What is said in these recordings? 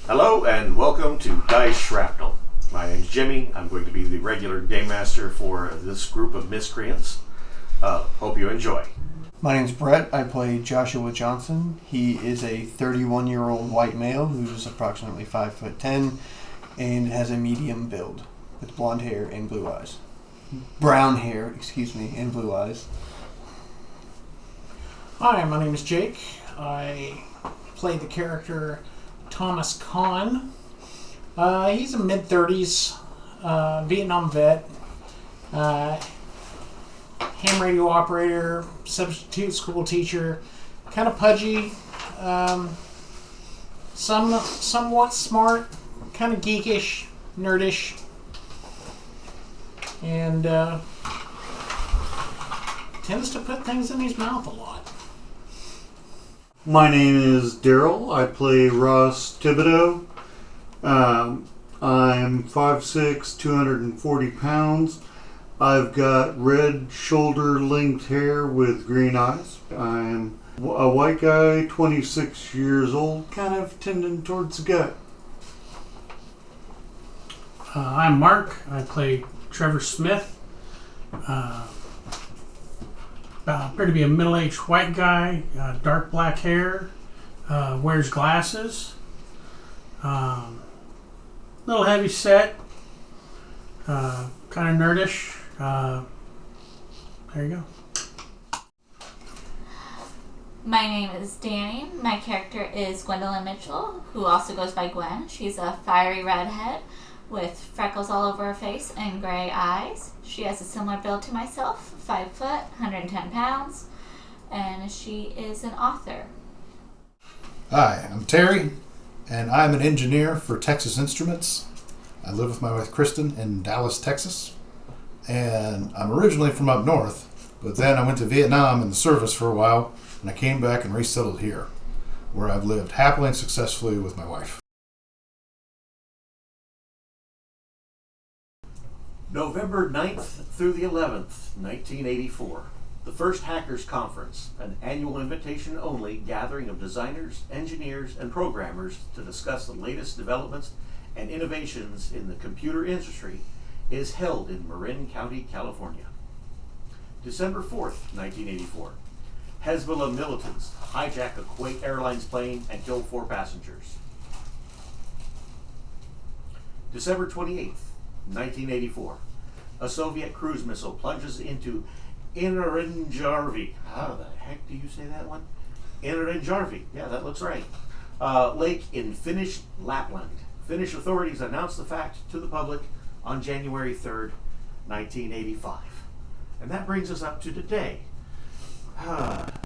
Hello and welcome to Dice Shrapnel. My name's Jimmy. I'm going to be the regular game master for this group of miscreants. Hope you enjoy. My name's Brett. I play Joshua Johnson. He is a 31-year-old white male who's approximately 5'10" and has a medium build with blonde hair and blue eyes. Brown hair, and blue eyes. Hi, my name is Jake. I play the character Thomas Kahn. He's a mid-30s Vietnam vet, ham radio operator, substitute school teacher, kind of pudgy, somewhat smart, kind of geekish, nerdish, and tends to put things in his mouth a lot. My name is Daryl. I play Ross Thibodeau. I'm 5'6", 240 pounds. I've got red shoulder-length hair with green eyes. I'm a white guy, 26 years old, kind of tending towards the gut. I'm Mark. I play Trevor Smith. Appear to be a middle-aged white guy, dark black hair, wears glasses, little heavy set, kind of nerdish. There you go. My name is Danny. My character is Gwendolyn Mitchell, who also goes by Gwen. She's a fiery redhead with freckles all over her face and gray eyes. She has a similar build to myself, 5 foot, 110 pounds, and she is an author. Hi, I'm Terry, and I'm an engineer for Texas Instruments. I live with my wife Kristen in Dallas, Texas, and I'm originally from up north, but then I went to Vietnam in the service for a while, and I came back and resettled here, where I've lived happily and successfully with my wife. November 9th through the 11th, 1984. The first Hackers Conference, an annual invitation-only gathering of designers, engineers, and programmers to discuss the latest developments and innovations in the computer industry, is held in Marin County, California. December 4th, 1984. Hezbollah militants hijack a Kuwait Airlines plane and kill 4 passengers. December 28th, 1984. A Soviet cruise missile plunges into Inarinjärvi. How the heck do you say that one? Inarinjärvi. Yeah, that looks right. Lake in Finnish Lapland. Finnish authorities announced the fact to the public on January 3rd, 1985. And that brings us up to today,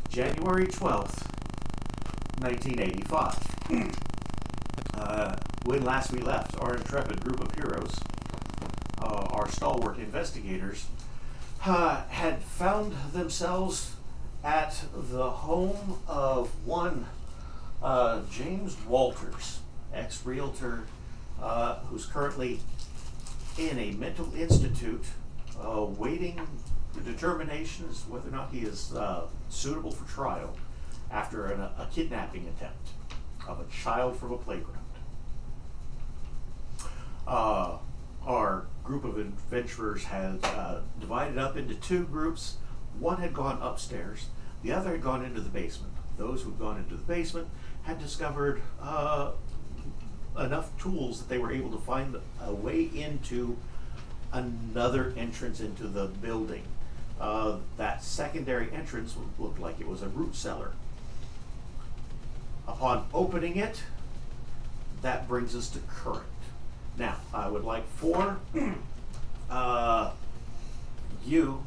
January 12th, 1985. When last we left, our intrepid group of heroes, our stalwart investigators, had found themselves at the home of one James Walters, ex-realtor, who's currently in a mental institute waiting the determination as whether or not he is suitable for trial after a kidnapping attempt of a child from a playground. Our group of adventurers had divided up into 2 groups. One had gone upstairs, the other had gone into the basement. Those who'd gone into the basement had discovered enough tools that they were able to find a way into another entrance into the building. That secondary entrance looked like it was a root cellar. Upon opening it, that brings us to current. Now, I would like for you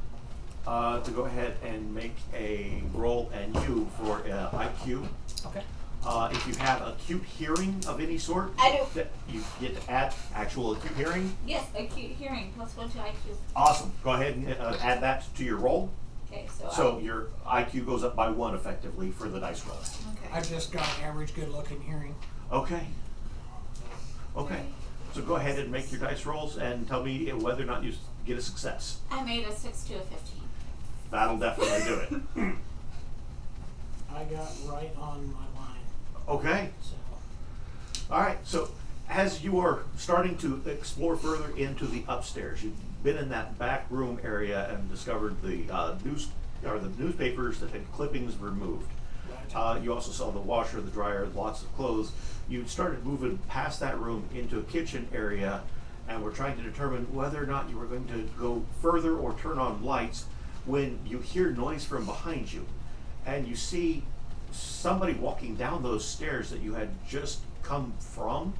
to go ahead and make a roll, and you for IQ. Okay. If you have acute hearing of any sort, I do. you get to add actual acute hearing. Yes, acute hearing, +1 to IQ. Awesome. Go ahead and add that to your roll. Okay, So your IQ goes up by 1 effectively for the dice roll. okay. I just got average good-looking hearing. Okay. Okay. So go ahead and make your dice rolls and tell me whether or not you get a success. I made a 6 to a 15. That'll definitely do it. I got right on my line. Okay. So All right, so as you are starting to explore further into the upstairs, you've been in that back room area and discovered the the newspapers that had clippings removed. You also saw the washer, the dryer, lots of clothes. You started moving past that room into a kitchen area, and were trying to determine whether or not you were going to go further or turn on lights when you hear noise from behind you, and you see somebody walking down those stairs that you had just come from.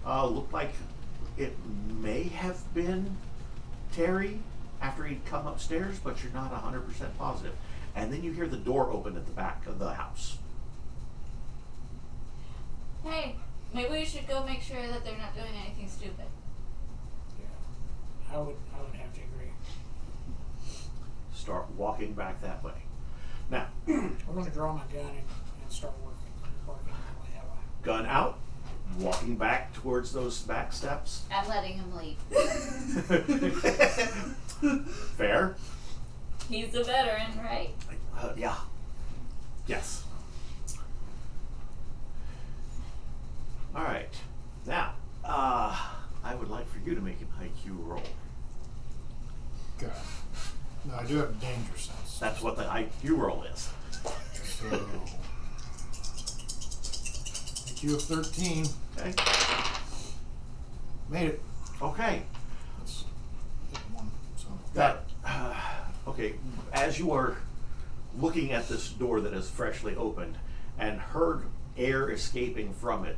Looked like it may have been Terry after he'd come upstairs, but you're not 100% positive. And then you hear the door open at the back of the house. Hey, maybe we should go make sure that they're not doing anything stupid. Yeah, I would have to agree. Start walking back that way. Now, I'm going to draw my gun and start working my way out. gun out, walking back towards those back steps. I'm letting him lead. Fair. He's a veteran, right? Yeah. Yes. All right. Now, I would like for you to make an IQ roll. Okay. No, I do have danger sense. That's what the IQ roll is. So, IQ of 13. Okay. Made it. Okay. That's one. So That. Okay. As you are looking at this door that is freshly opened and heard air escaping from it,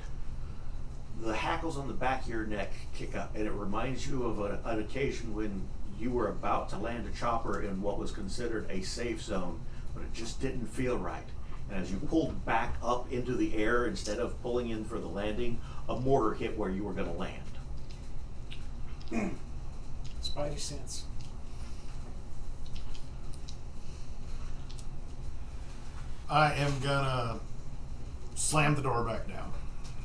the hackles on the back of your neck kick up, and it reminds you of an occasion when you were about to land a chopper in what was considered a safe zone, but it just didn't feel right. And as you pulled back up into the air instead of pulling in for the landing, a mortar hit where you were going to land. Spidey sense. I am gonna slam the door back down.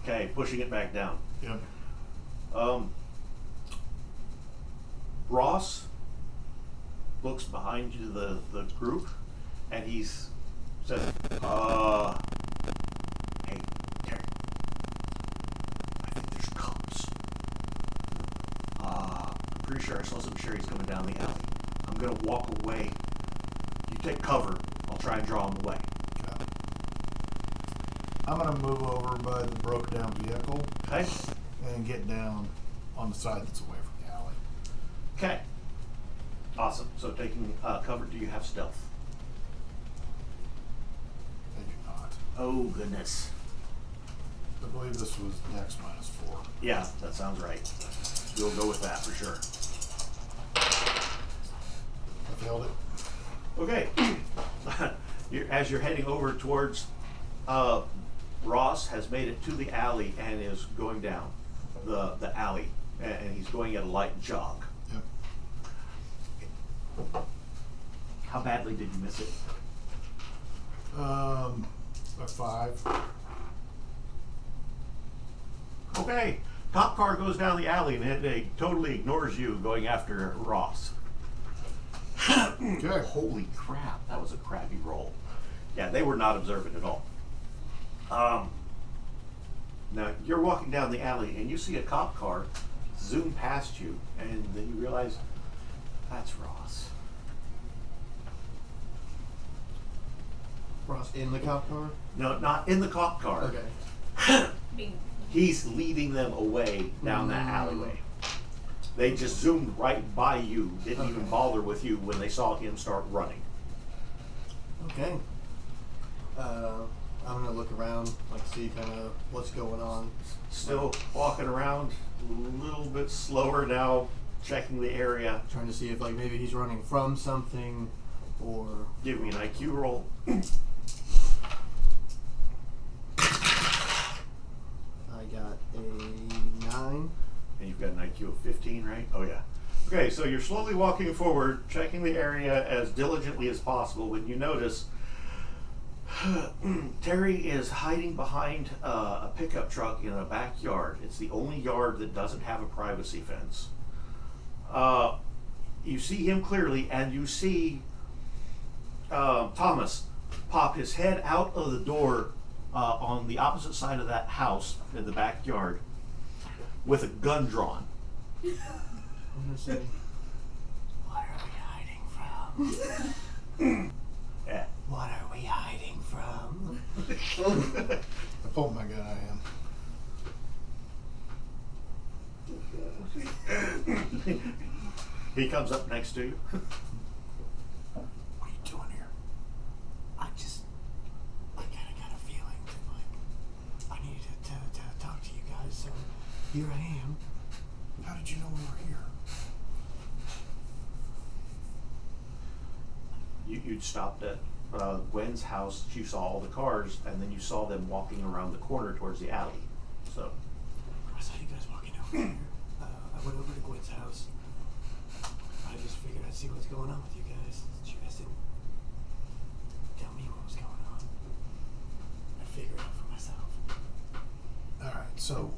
Okay, pushing it back down. Yep. Ross looks behind you, the group, and he's says, hey, Terry, I think there's cops. I'm pretty sure I saw some cherries coming down the alley. I'm gonna walk away. You take cover. I'll try and draw them away. Okay. I'm gonna move over by the broke down vehicle Okay? and get down on the side that's away from the alley. Okay. Awesome. So taking cover, do you have stealth? I do not. Oh, goodness. I believe this was Dex -4. Yeah, that sounds right. We'll go with that for sure. I failed it. Okay. As you're heading over towards, Ross has made it to the alley and is going down the alley, and he's going at a light jog. Yep. How badly did you miss it? A 5. Okay. Cop car goes down the alley and it totally ignores you going after Ross. Okay. Holy crap, that was a crappy roll. Yeah, they were not observant at all. Now, you're walking down the alley and you see a cop car zoom past you, and then you realize that's Ross. Ross in the cop car? No, not in the cop car. Okay. He's leading them away down that alleyway. They just zoomed right by you, didn't even bother with you when they saw him start running. Okay. I'm gonna look around, like see kind of what's going on. Still walking around, a little bit slower now, checking the area. Trying to see if like maybe he's running from something, or Give me an IQ roll. I got a 9. And you've got an IQ of 15, right? Oh, yeah. Okay, so you're slowly walking forward, checking the area as diligently as possible when you notice Terry is hiding behind a pickup truck in a backyard. It's the only yard that doesn't have a privacy fence. You see him clearly, and you see Thomas pop his head out of the door on the opposite side of that house in the backyard with a gun drawn. I'm gonna say, what are we hiding from? Yeah. What are we hiding from? I pulled my gun. I am. He comes up next to you. What are you doing here? I kind of got a feeling that, like, I needed to talk to you guys, so here I am. How did you know we were here? You'd stopped at Gwen's house. You saw all the cars, and then you saw them walking around the corner towards the alley. So I saw you guys walking over here. I went over to Gwen's house. I just figured I'd see what's going on with you guys. You guys didn't tell me what was going on. I figured it out for myself. Alright, so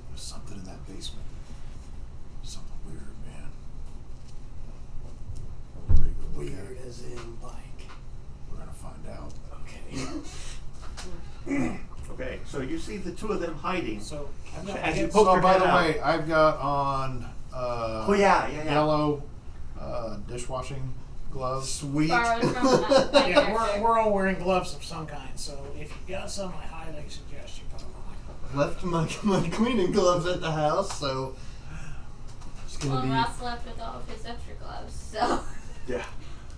there's something in that basement. Something weird, man. Ready to go look at Weird it? as in, like, We're gonna find out. okay. okay, so you see the two of them hiding. So I've got As you hits. poke So your by head the out. way, I've got on yeah. yellow dishwashing gloves. Sweet. Borrowed from my Yeah, character. we're all wearing gloves of some kind. So if you've got some, I highly suggest you put them on. Left my cleaning gloves at the house, so it's gonna Well, be. Ross left with all of his extra gloves, so. Yeah.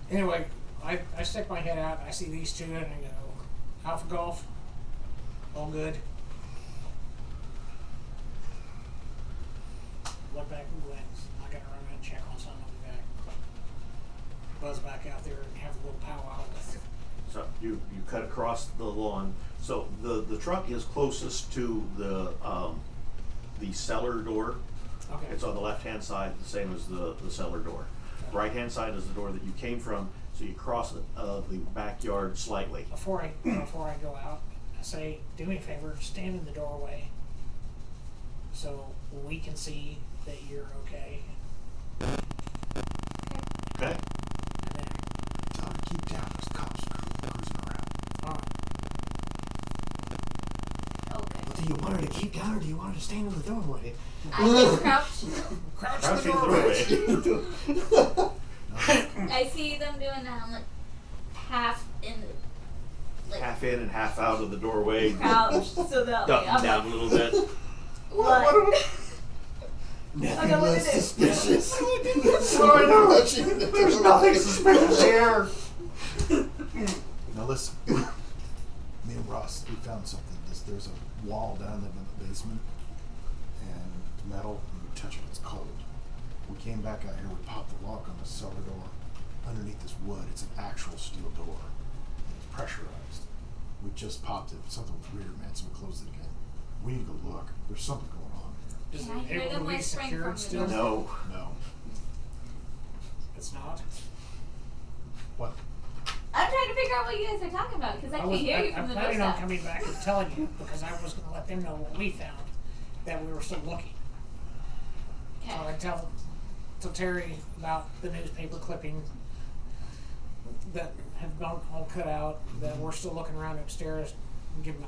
Anyway, I stick my head out and I see these two and I go, Alpha Golf, all good. Look back at Glenn's. I gotta run around and check on something. I'll be back. Buzz back out there and have a little powwow with So you cut across the lawn. So the truck is closest to the cellar door. Okay. It's on the left-hand side, the same as the cellar door. Right-hand side is the door that you came from, so you cross the backyard slightly. Before I go out, I say, do me a favor, stand in the doorway so we can see that you're okay. Okay? And then, Tell her to keep down. There's cops cruising around. Okay. Do you want her to keep down or do you want her to stand in the doorway? I just crouch. crouch Crouch in in the the doorway. doorway. I see them doing that. I'm like half in, like Half in and half out of the doorway. crouched, so that way Ducking I'm down a little bit. what? Nothing Okay, what less is it? suspicious. There's nothing suspicious here. Now listen, me and Ross, we found something. There's a wall down there in the basement, and it's metal, and you touch it, it's cold. We came back out here, we popped the lock on the cellar door. Underneath this wood, it's an actual steel door. It's pressurized. We just popped it. Something was weird, man, so we closed it again. We need to go look. There's something going on Is Can I it hear able them to be whispering secured from the still? door? No. here. No. It's not. What? I'm trying to figure out what you guys are talking about because I can't hear you from I'm the planning on doorstep. coming back and telling you because I was going to let them know what we found, that we were still looking. So I Okay. tell Terry about the newspaper clipping that have gone all cut out, that we're still looking around upstairs, and give him a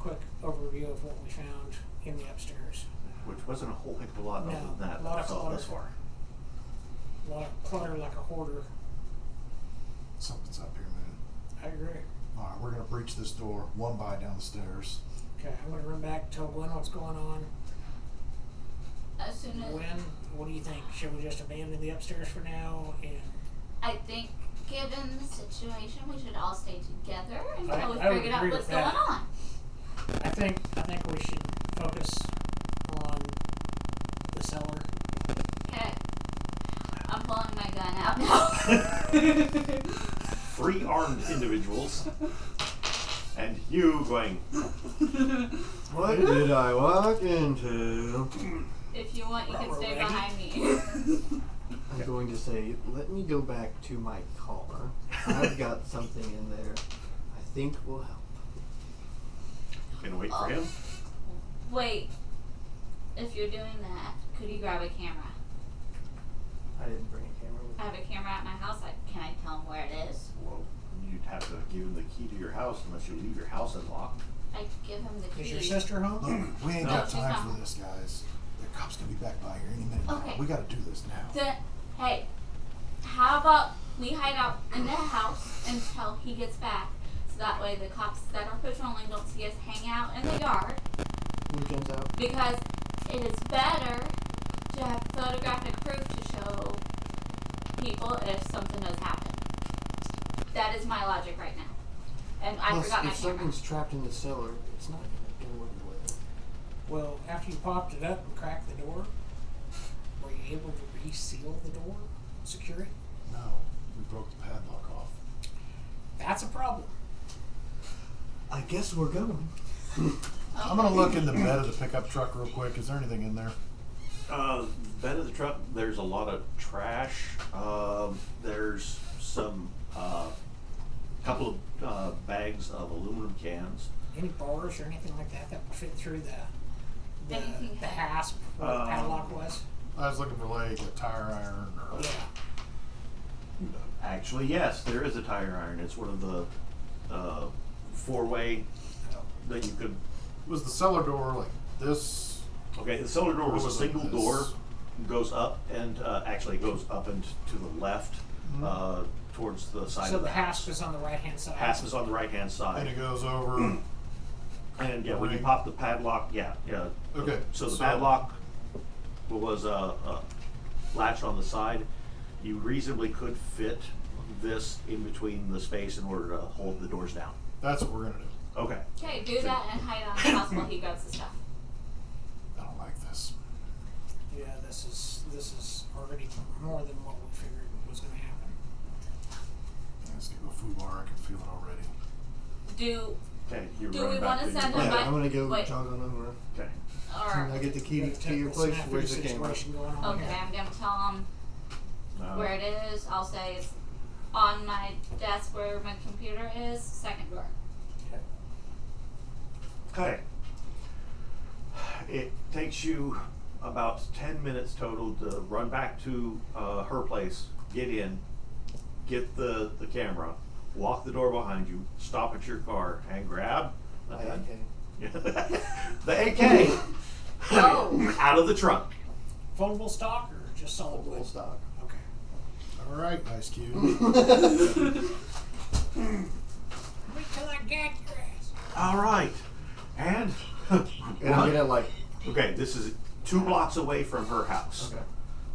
quick overview of what we found in the upstairs. Which wasn't a whole heck of a lot No, other than that a lot I of saw clutter. thus far. A lot of clutter like a hoarder. Something's up here, man. I agree. Alright, we're gonna breach this door, one by down the stairs. Okay, I'm going to run back, tell Gwen what's going on. As soon as Gwen, what do you think? Should we just abandon the upstairs for now? And I think, given the situation, we should all stay together until we I would figured out agree what's with going that. on. I think we should focus on the cellar. Okay. I'm pulling my gun out now. 3 armed individuals. And you going, What did I walk into? If you want, you can stay Rubber behind me. I'm going to say, let me go back to my car. I've got something in there I think will help. gonna wait for him. Wait. If you're doing that, could you grab a camera? I didn't bring a camera with I have a camera at my house. Can I tell him where it is? Well, you have to give him the key to your house unless you leave your house unlocked. I give him the Is key. your sister home? Look, we ain't No, got she's time not. for this, guys. The cops gonna be back by here any minute now. Okay. We gotta do this now. Hey, how about we hide out in the house until he gets back, so that way the cops that are patrolling don't see us hang out in the yard. Weekends out. Because it is better to have photographic proof to show people if something does happen. That is my logic right now. And I Plus, forgot my if camera. something's trapped in the cellar, it's not going to work away. Well, after you popped it up and cracked the door, were you able to reseal the door, secure it? No, we broke the padlock off. That's a problem. I guess we're going. I'm gonna look in the bed of the pickup truck real quick. Is there anything in there? Bed of the truck, there's a lot of trash. There's some couple of bags of aluminum cans. Any bars or anything like that that would fit through the Anything hasp where the padlock was? I was looking for like a tire iron or. Yeah. Actually, yes, there is a tire iron. It's one of the four-way that you could. Was the cellar door like this? Okay, the cellar door Or was a was it single this? door, goes up and actually goes up and to the left towards the side So of the the hasp house. is on the right hand side. Hasp is on the right-hand And side. it goes over. And yeah, when you ring. pop the padlock, yeah. Okay, So the so- padlock was latched on the side. You reasonably could fit this in between the space in order to hold the doors down. That's what we're gonna do. Okay, do that and hide on the house while he grabs the stuff. I don't like this. Yeah, this is already more than what we figured was going to happen. Let's go to a food bar. I can feel it already. Okay, you're Do running we back wanna to your send car. him Yeah, back? I'm going to go Wait. jog on over. Okay. Can I Or, get the key Got a to your typical place? snafu Where's the camera? situation going on okay, here. I'm gonna tell him where it is. I'll say it's on my desk where my computer is, second drawer. Okay. It takes you about 10 minutes total to run back to her place, get in, get the camera, lock the door behind you, stop at your car, and grab a gun. The AK Oh. out of the trunk. Foldable stock or just solid wood? Full stock. Okay. All right, Ice Cube. Wait till I get your ass. All right. And And I'm going to like. okay, this is 2 blocks away from her house. Okay.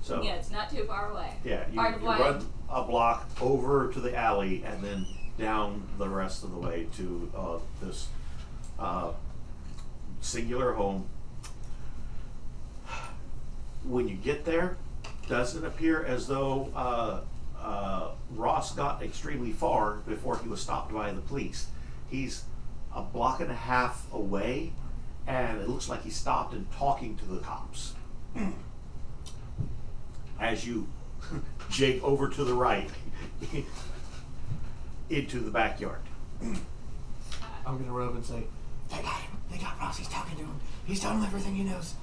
So Yeah, it's not too far away. yeah, you Art of way. run a block over to the alley and then down the rest of the way to this singular home. When you get there, doesn't appear as though Ross got extremely far before he was stopped by the police. He's a block and a half away, and it looks like he stopped and talking to the cops. As you jig over to the right into the backyard. I'm going to run up and say, they got him. They got Ross. He's talking to him. He's telling him everything he knows.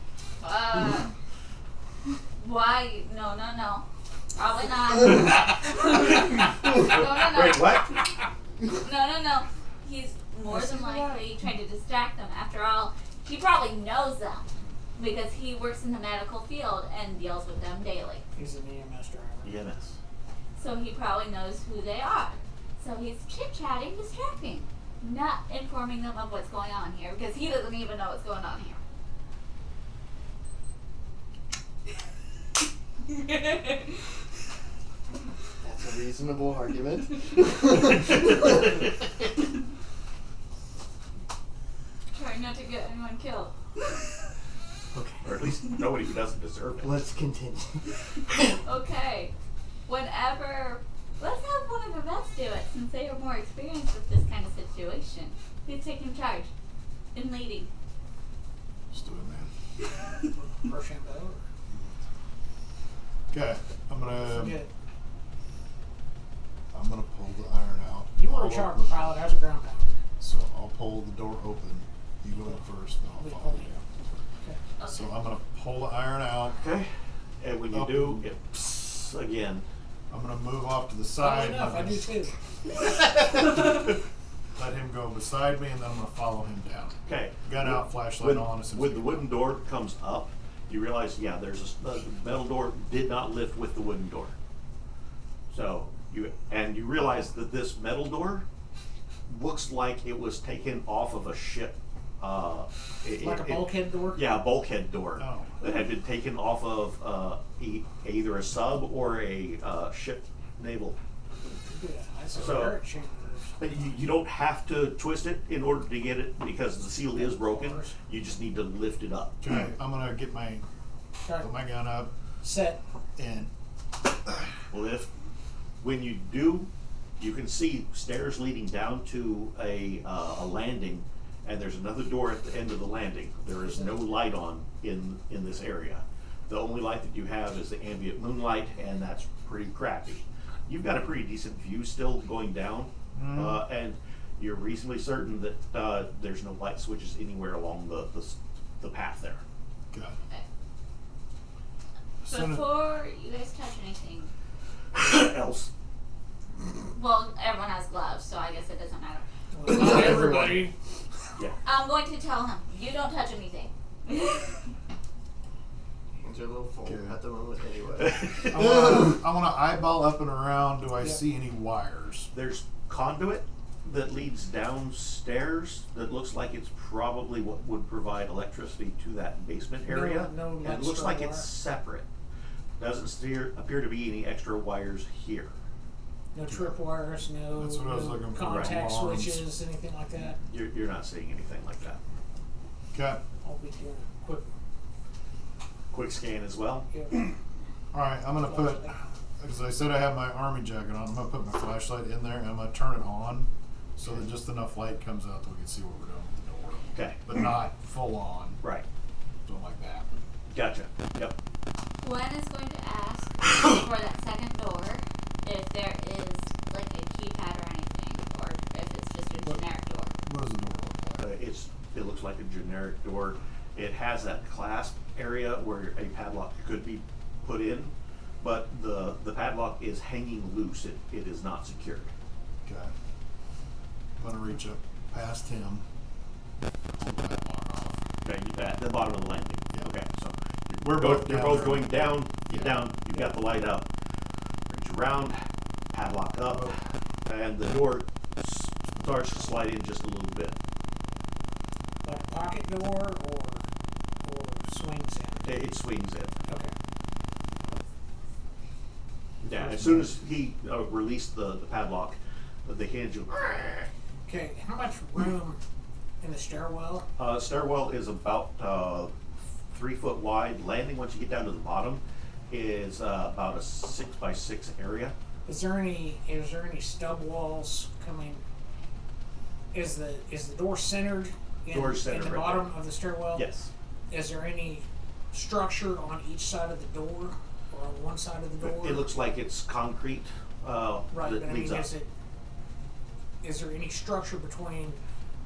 Why? No. Probably not. No. Wait, what? No. He's more than likely trying to distract them. After all, he probably knows them because he works in the medical field and deals with them daily. He's an EMS driver. EMS. So he probably knows who they are. So he's chit-chatting, distracting, not informing them of what's going on here because he doesn't even know what's going on here. That's a reasonable argument. Trying not to get anyone killed. Okay. Or at least nobody who doesn't deserve it. Let's continue. Okay. Whenever, let's have one of the vets do it since they are more experienced with this kind of situation. Who's taking charge in leading? Let's do it, man. Rochambeau. Okay, I'm Forget. gonna pull the iron out. You were a I'll charter open- pilot. I was a ground pilot. So I'll pull the door open. You go in first, then We I'll pull follow you. you. Okay. Okay. So I'm gonna pull the iron out. Okay? And when you Up. do, it psst again. I'm gonna move off to the Funny side. enough, I do too. Let him go beside me, and then I'm gonna follow him down. Okay. Gun out, flashlight on. As soon as When we the get wooden door comes up, you realize, yeah, the metal door did not lift with the wooden door. So you realize that this metal door looks like it was taken off of a ship. Like a bulkhead door? Yeah, a bulkhead door Oh. that had been taken off of either a sub or a ship naval. Yeah, that's a So- dirt chamber. But you don't have to twist it in order to get it because the seal is broken. You just need to lift it up. Okay, I'm gonna get my Okay. put my gun up Set. and Lift. When you do, you can see stairs leading down to a landing, and there's another door at the end of the landing. There is no light on in this area. The only light that you have is the ambient moonlight, and that's pretty crappy. You've got a pretty decent view still going down, and you're reasonably certain that there's no light switches anywhere along the path there. got Okay. Soon as- Before you guys touch anything, Else, well, everyone has gloves, so I guess it doesn't matter. Well, not everybody. I'm going to tell him, you don't touch anything. Hands are a little full Okay. at the moment anyway. I wanna eyeball up and around. Do I Yeah. see any wires? there's conduit that leads downstairs that looks like it's probably what would provide electricity to that basement area. No and it looks extra like wire. it's separate. Doesn't appear to be any extra wires here. No tripwires, no, That's what I was no looking for. contact Alarms. switches, anything like that. You're not seeing anything like that. Okay. I'll be doing a quick. Quick scan as well. Yeah. All right. I'm gonna put. As I said, I have my army jacket on. I'm gonna put my flashlight in there, and I'm gonna turn it on so that just enough light comes out that we can see what we're doing with the door, Okay. but not full on. Right. Don't like that. Gotcha. Yep. Gwen is going to ask for that second door if there is like a keypad or anything, or if it's just a generic door. What does the door look like? It looks like a generic door. It has that clasp area where a padlock could be put in, but the padlock is hanging loose. It is not secured. Okay. I'm gonna reach up past him. Pull the padlock off. Okay, at the bottom of the landing. Yeah. Okay, so We're you're both down both there. going down. Get Yeah. down. You've got the light up. Reach around, padlock up, and the door starts to slide in just a little bit. Like a pocket door or swings in. It swings in. Okay. Yeah, as soon as he released the padlock, the hinge. Okay, how much room in the stairwell? Stairwell is about 3 foot wide. Landing, once you get down to the bottom, is about a 6x6 area. Is there any stub walls coming? Is the door centered Door's centered in the right bottom of the stairwell? Yes. Is there any structure on each side of the door or on one side of the door? It looks like it's concrete right, that but I leads mean, up. is there any structure between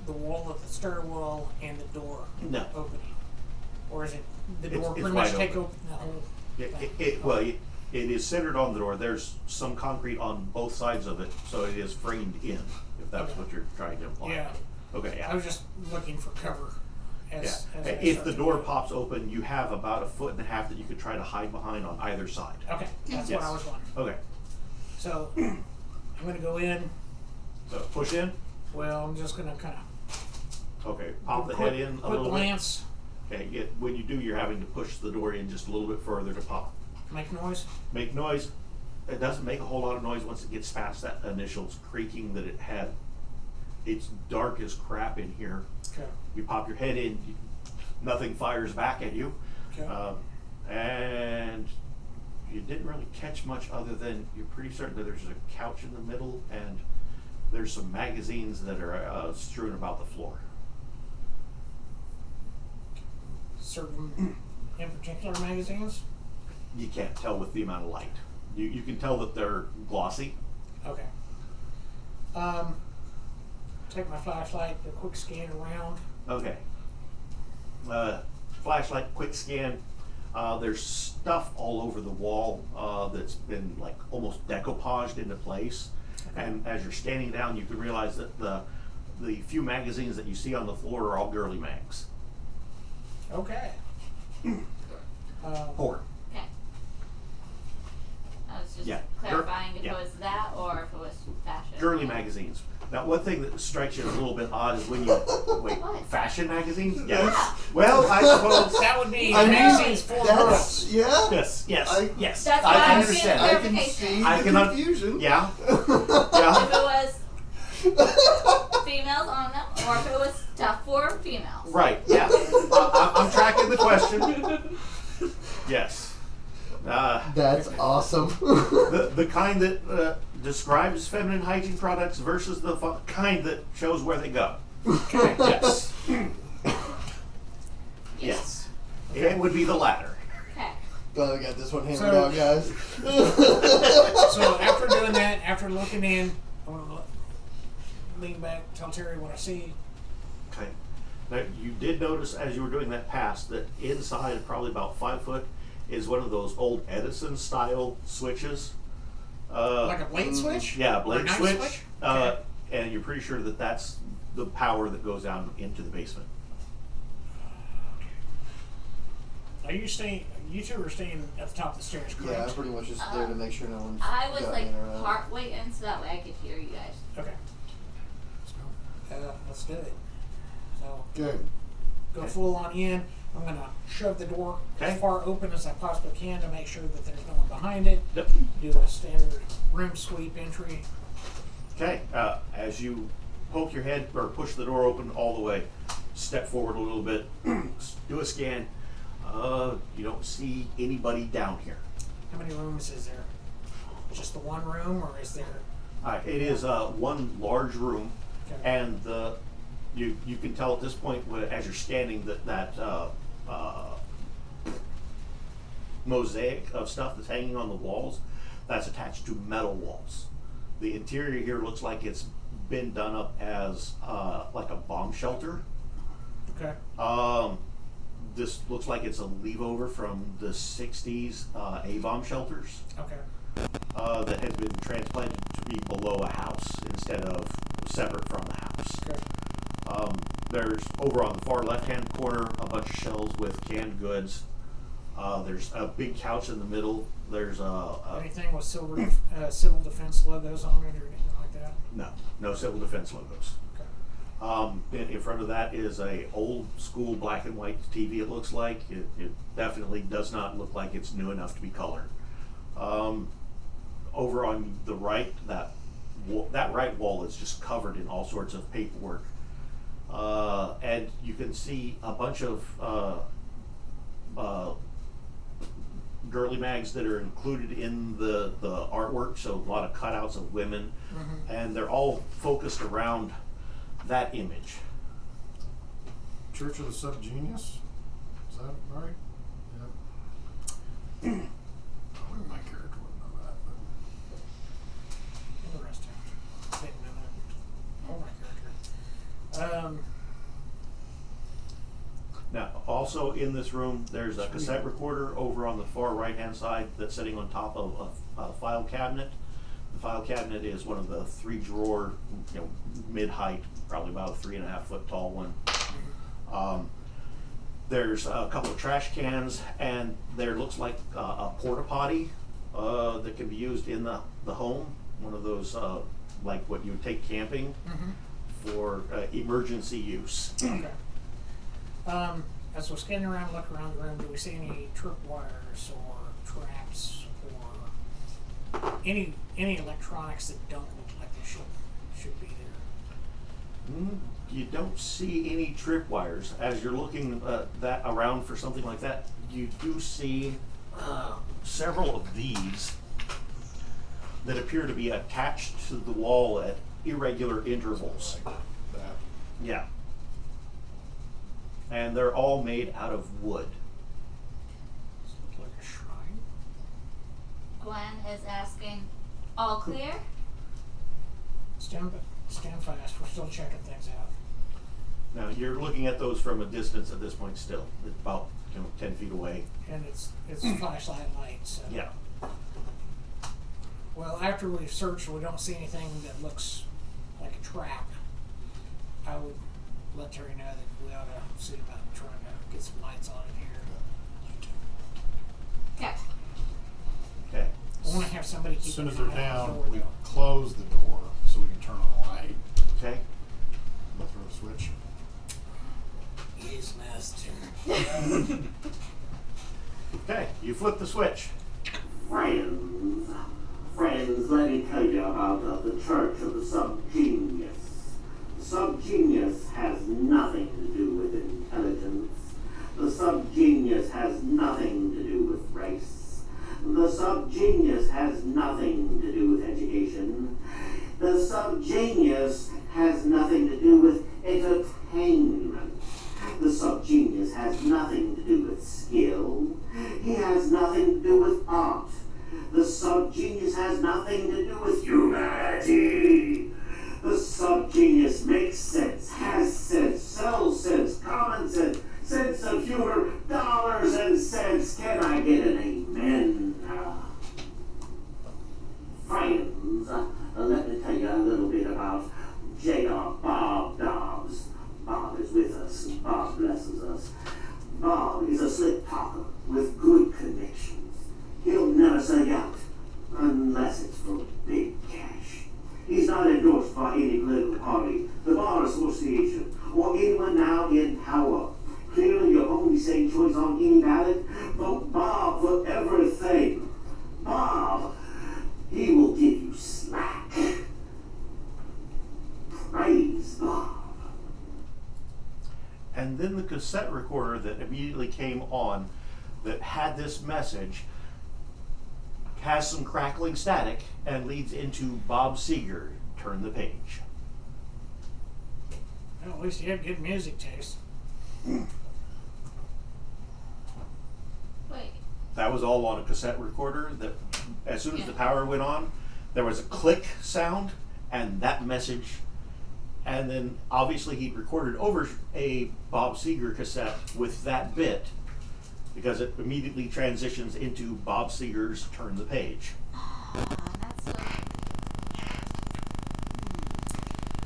the wall of the stairwell and the door No. opening? Or is it the It's- door it's pretty much wide take open. open the whole It is centered on the door. There's some concrete on both sides of it, so it is framed in, if that's Okay. what you're trying to imply. Yeah. Okay, yeah. I was just looking for cover. Yeah. As I If start the to door go. pops open, you have about 1.5 feet that you could try to hide behind on either side. Okay, that's Yes. what I was wondering. Okay, So I'm gonna go in. so push in. Well, I'm just gonna kind of Okay, pop the head in a quick little glance, bit. Okay, when you do, you're having to push the door in just a little bit further to pop. make noise. Make noise. It doesn't make a whole lot of noise once it gets past that initial creaking that it had. It's dark as crap in here. Okay. You pop your head in, nothing fires back at you. Okay. And you didn't really catch much other than you're pretty certain that there's a couch in the middle and there's some magazines that are strewn about the floor. Certain, in particular, magazines. You can't tell with the amount of light. You can tell that they're glossy. Okay. Take my flashlight, do a quick scan around. Okay. Flashlight, quick scan. There's stuff all over the wall that's been like almost decoupaged into place. Okay. And as you're standing down, you can realize that the few magazines that you see on the floor are all girly mags. Okay. Porn. Okay. I was just Yeah. clarifying if Yeah. it was that or if it was fashion. Girly magazines. Now, one thing that strikes you as a little bit odd is when you wait, What? fashion magazines? Yeah. Yes. Well, I suppose That would be I mean, magazines for girls. That's yeah. yes, yes, yes. That's I why can I'm understand. saying I can Clarification. see I the can confusion. Yeah, If yeah. it was females on them or if it was stuff for females. Right. Yeah. I'm tracking the question. Yes. That's awesome. The kind that describes feminine hygiene products versus the kind that shows where they go. Yes. Yes. It would be the latter. Okay. Glad we got this one hammered So- out, guys. So after doing that, after looking in, I'm gonna lean back, tell Terry what I see. Okay. Now, you did notice as you were doing that pass that inside, probably about 5 foot, is one of those old Edison style switches. Like a blade switch? Yeah, Or a blade knife switch. Okay. And you're pretty sure that that's the power that goes down into the basement. Are you staying? You two are staying at the top of the stairs, correct? Yeah, I'm pretty much just there to make sure no one's. I was gotten like in or out. part way in so that way I could hear you guys. Okay. Let's do it. So Good. go full on in. I'm gonna shove the door Okay. as far open as I possibly can to make sure that there's no one behind it. Yep. Do a standard room sweep entry. Okay. As you poke your head or push the door open all the way, step forward a little bit, do a scan. You don't see anybody down here. How many rooms is there? Just the one room, or is there? It is one large room, Okay. and you can tell at this point as you're standing that mosaic of stuff that's hanging on the walls, that's attached to metal walls. The interior here looks like it's been done up as like a bomb shelter. Okay. This looks like it's a leave-over from the 60s A-bomb shelters Okay. that has been transplanted to be below a house instead of separate from the house. Okay. There's, over on the far left-hand corner, a bunch of shelves with canned goods. There's a big couch in the middle. There's Anything with civil defense logos on it or anything like that? no civil defense logos. Okay. In front of that is a old school black and white TV. It looks like it definitely does not look like it's new enough to be colored. Over on the right, that right wall is just covered in all sorts of paperwork, and you can see a bunch of girly mags that are included in the artwork. So a lot of cutouts of women, and they're all focused around that image. Church of the SubGenius? Is that right? Yeah. I think my character wouldn't know that, but Interesting. Didn't know that. Oh, my character. Now, also in this room, there's a cassette recorder over on the far right-hand side that's sitting on top of a file cabinet. The file cabinet is one of the 3-drawer, mid-height, probably about a 3.5 foot tall one. There's a couple of trash cans, and there looks like a porta potty that can be used in the home. One of those like what you would take camping for emergency use. Okay. As we're scanning around, look around the room, do we see any tripwires or traps or any electronics that don't look like they should be there? You don't see any tripwires. As you're looking around for something like that, you do see several of these that appear to be attached to the wall at irregular intervals. that. Yeah. And they're all made out of wood. Does it look like a shrine? Gwen is asking, all clear? Stand fast. We're still checking things out. Now you're looking at those from a distance at this point still. It's about 10 feet away. And it's flashlight light. So. Yeah. Well, after we've searched, we don't see anything that looks like a trap. I would let Terry know that we ought to see about trying to get some lights on in here. Okay. Okay. I want to have somebody keep As soon an as they're eye on the down, door, we though. close the door so we can turn on the light. Okay. We'll throw the switch. Yes, master. Okay. You flip the switch. Friends, let me tell you about the Church of the SubGenius. SubGenius has nothing to do with intelligence. The SubGenius has nothing to do with race. The SubGenius has nothing to do with education. The SubGenius has nothing to do with entertainment. The SubGenius has nothing to do with skill. He has nothing to do with art. The SubGenius has nothing to do with humanity. The SubGenius makes sense, has sense, sells sense, common sense, sense of humor, dollars and cents. Can I get an amen? Friends, let me tell you a little bit about J.R. Bob Dobbs. Bob is with us. Bob blesses us. Bob is a slick talker with good connections. He'll never say out unless it's for big cash. He's not endorsed by any political party, the Bar Association, or anyone now in power. Clearly, your only safe choice on any ballot, vote Bob for everything. Bob, he will give you slack. Praise Bob. And then the cassette recorder that immediately came on that had this message has some crackling static and leads into Bob Seger. Turn the page. Well, at least you have good music taste. Wait. That was all on a cassette recorder that as soon as the power went on, there was a click sound and that message. And then obviously he recorded over a Bob Seger cassette with that bit because it immediately transitions into Bob Seger's Turn the Page. That's so.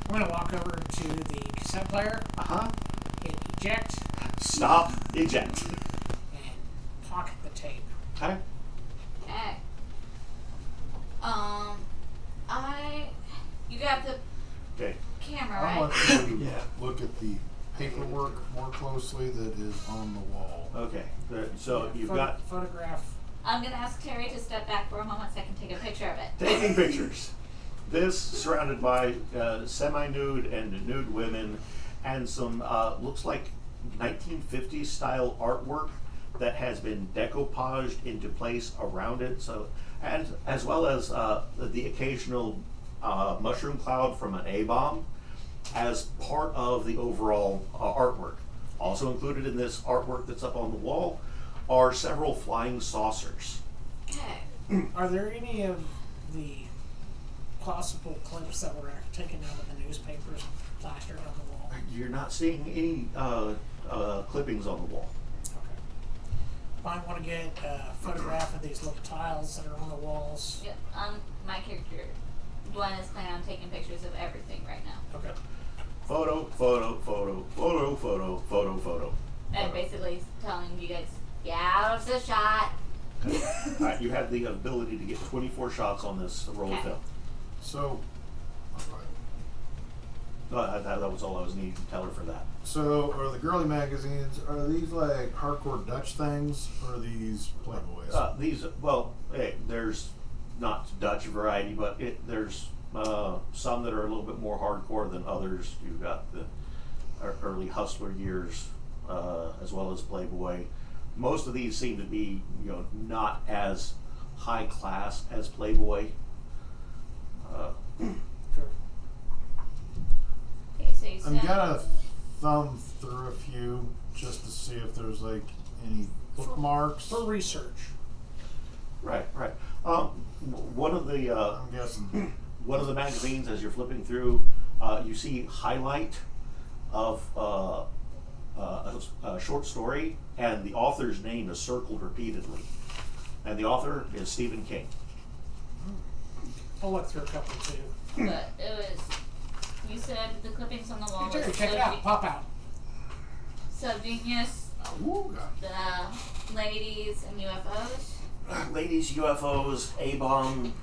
I'm going to walk over to the cassette player, hit eject, Stop, eject. and pocket the tape. Okay. Okay. You got the Okay. camera, I right? want you to look at the paperwork more closely that is on the wall. Okay. So you've got photograph. I'm gonna ask Terry to step back for a moment so I can take a picture of it. taking pictures. This surrounded by semi-nude and nude women and some looks like 1950s style artwork that has been decoupaged into place around it. So, and as well as the occasional mushroom cloud from an A-bomb as part of the overall artwork. Also included in this artwork that's up on the wall are several flying saucers. Okay. Are there any of the possible clips that were taken out of the newspapers and plastered on the wall? You're not seeing any clippings on the wall. Okay. Might want to get a photograph of these little tiles that are on the walls. Yep. My character, Gwen, is planning on taking pictures of everything right now. Okay. Photo, photo, photo, photo, photo, photo, photo. And basically telling you guys, get out of the shot. Alright, you have the ability to get 24 shots on this roll of Okay. film. So, That was all I was needing to tell her for that. so are the girly magazines, are these like hardcore Dutch things, or are these Playboys? These, well, hey, there's not Dutch variety, but there's some that are a little bit more hardcore than others. You've got the early Hustler years, as well as Playboy. Most of these seem to be, not as high class as Playboy. Okay, so you I'm said gonna thumb through a few just to see if there's like any bookmarks. For research. Right. One of the I'm guessing. one of the magazines, as you're flipping through, you see highlight of a a short story, and the author's name is circled repeatedly. And the author is Stephen King. I'll look through a couple too. But it was. You said the clippings on the wall. Hey, Terry, was check it out. Pop out. SubGenius, Ooh, God. the ladies and UFOs. Ladies, UFOs, A-bomb,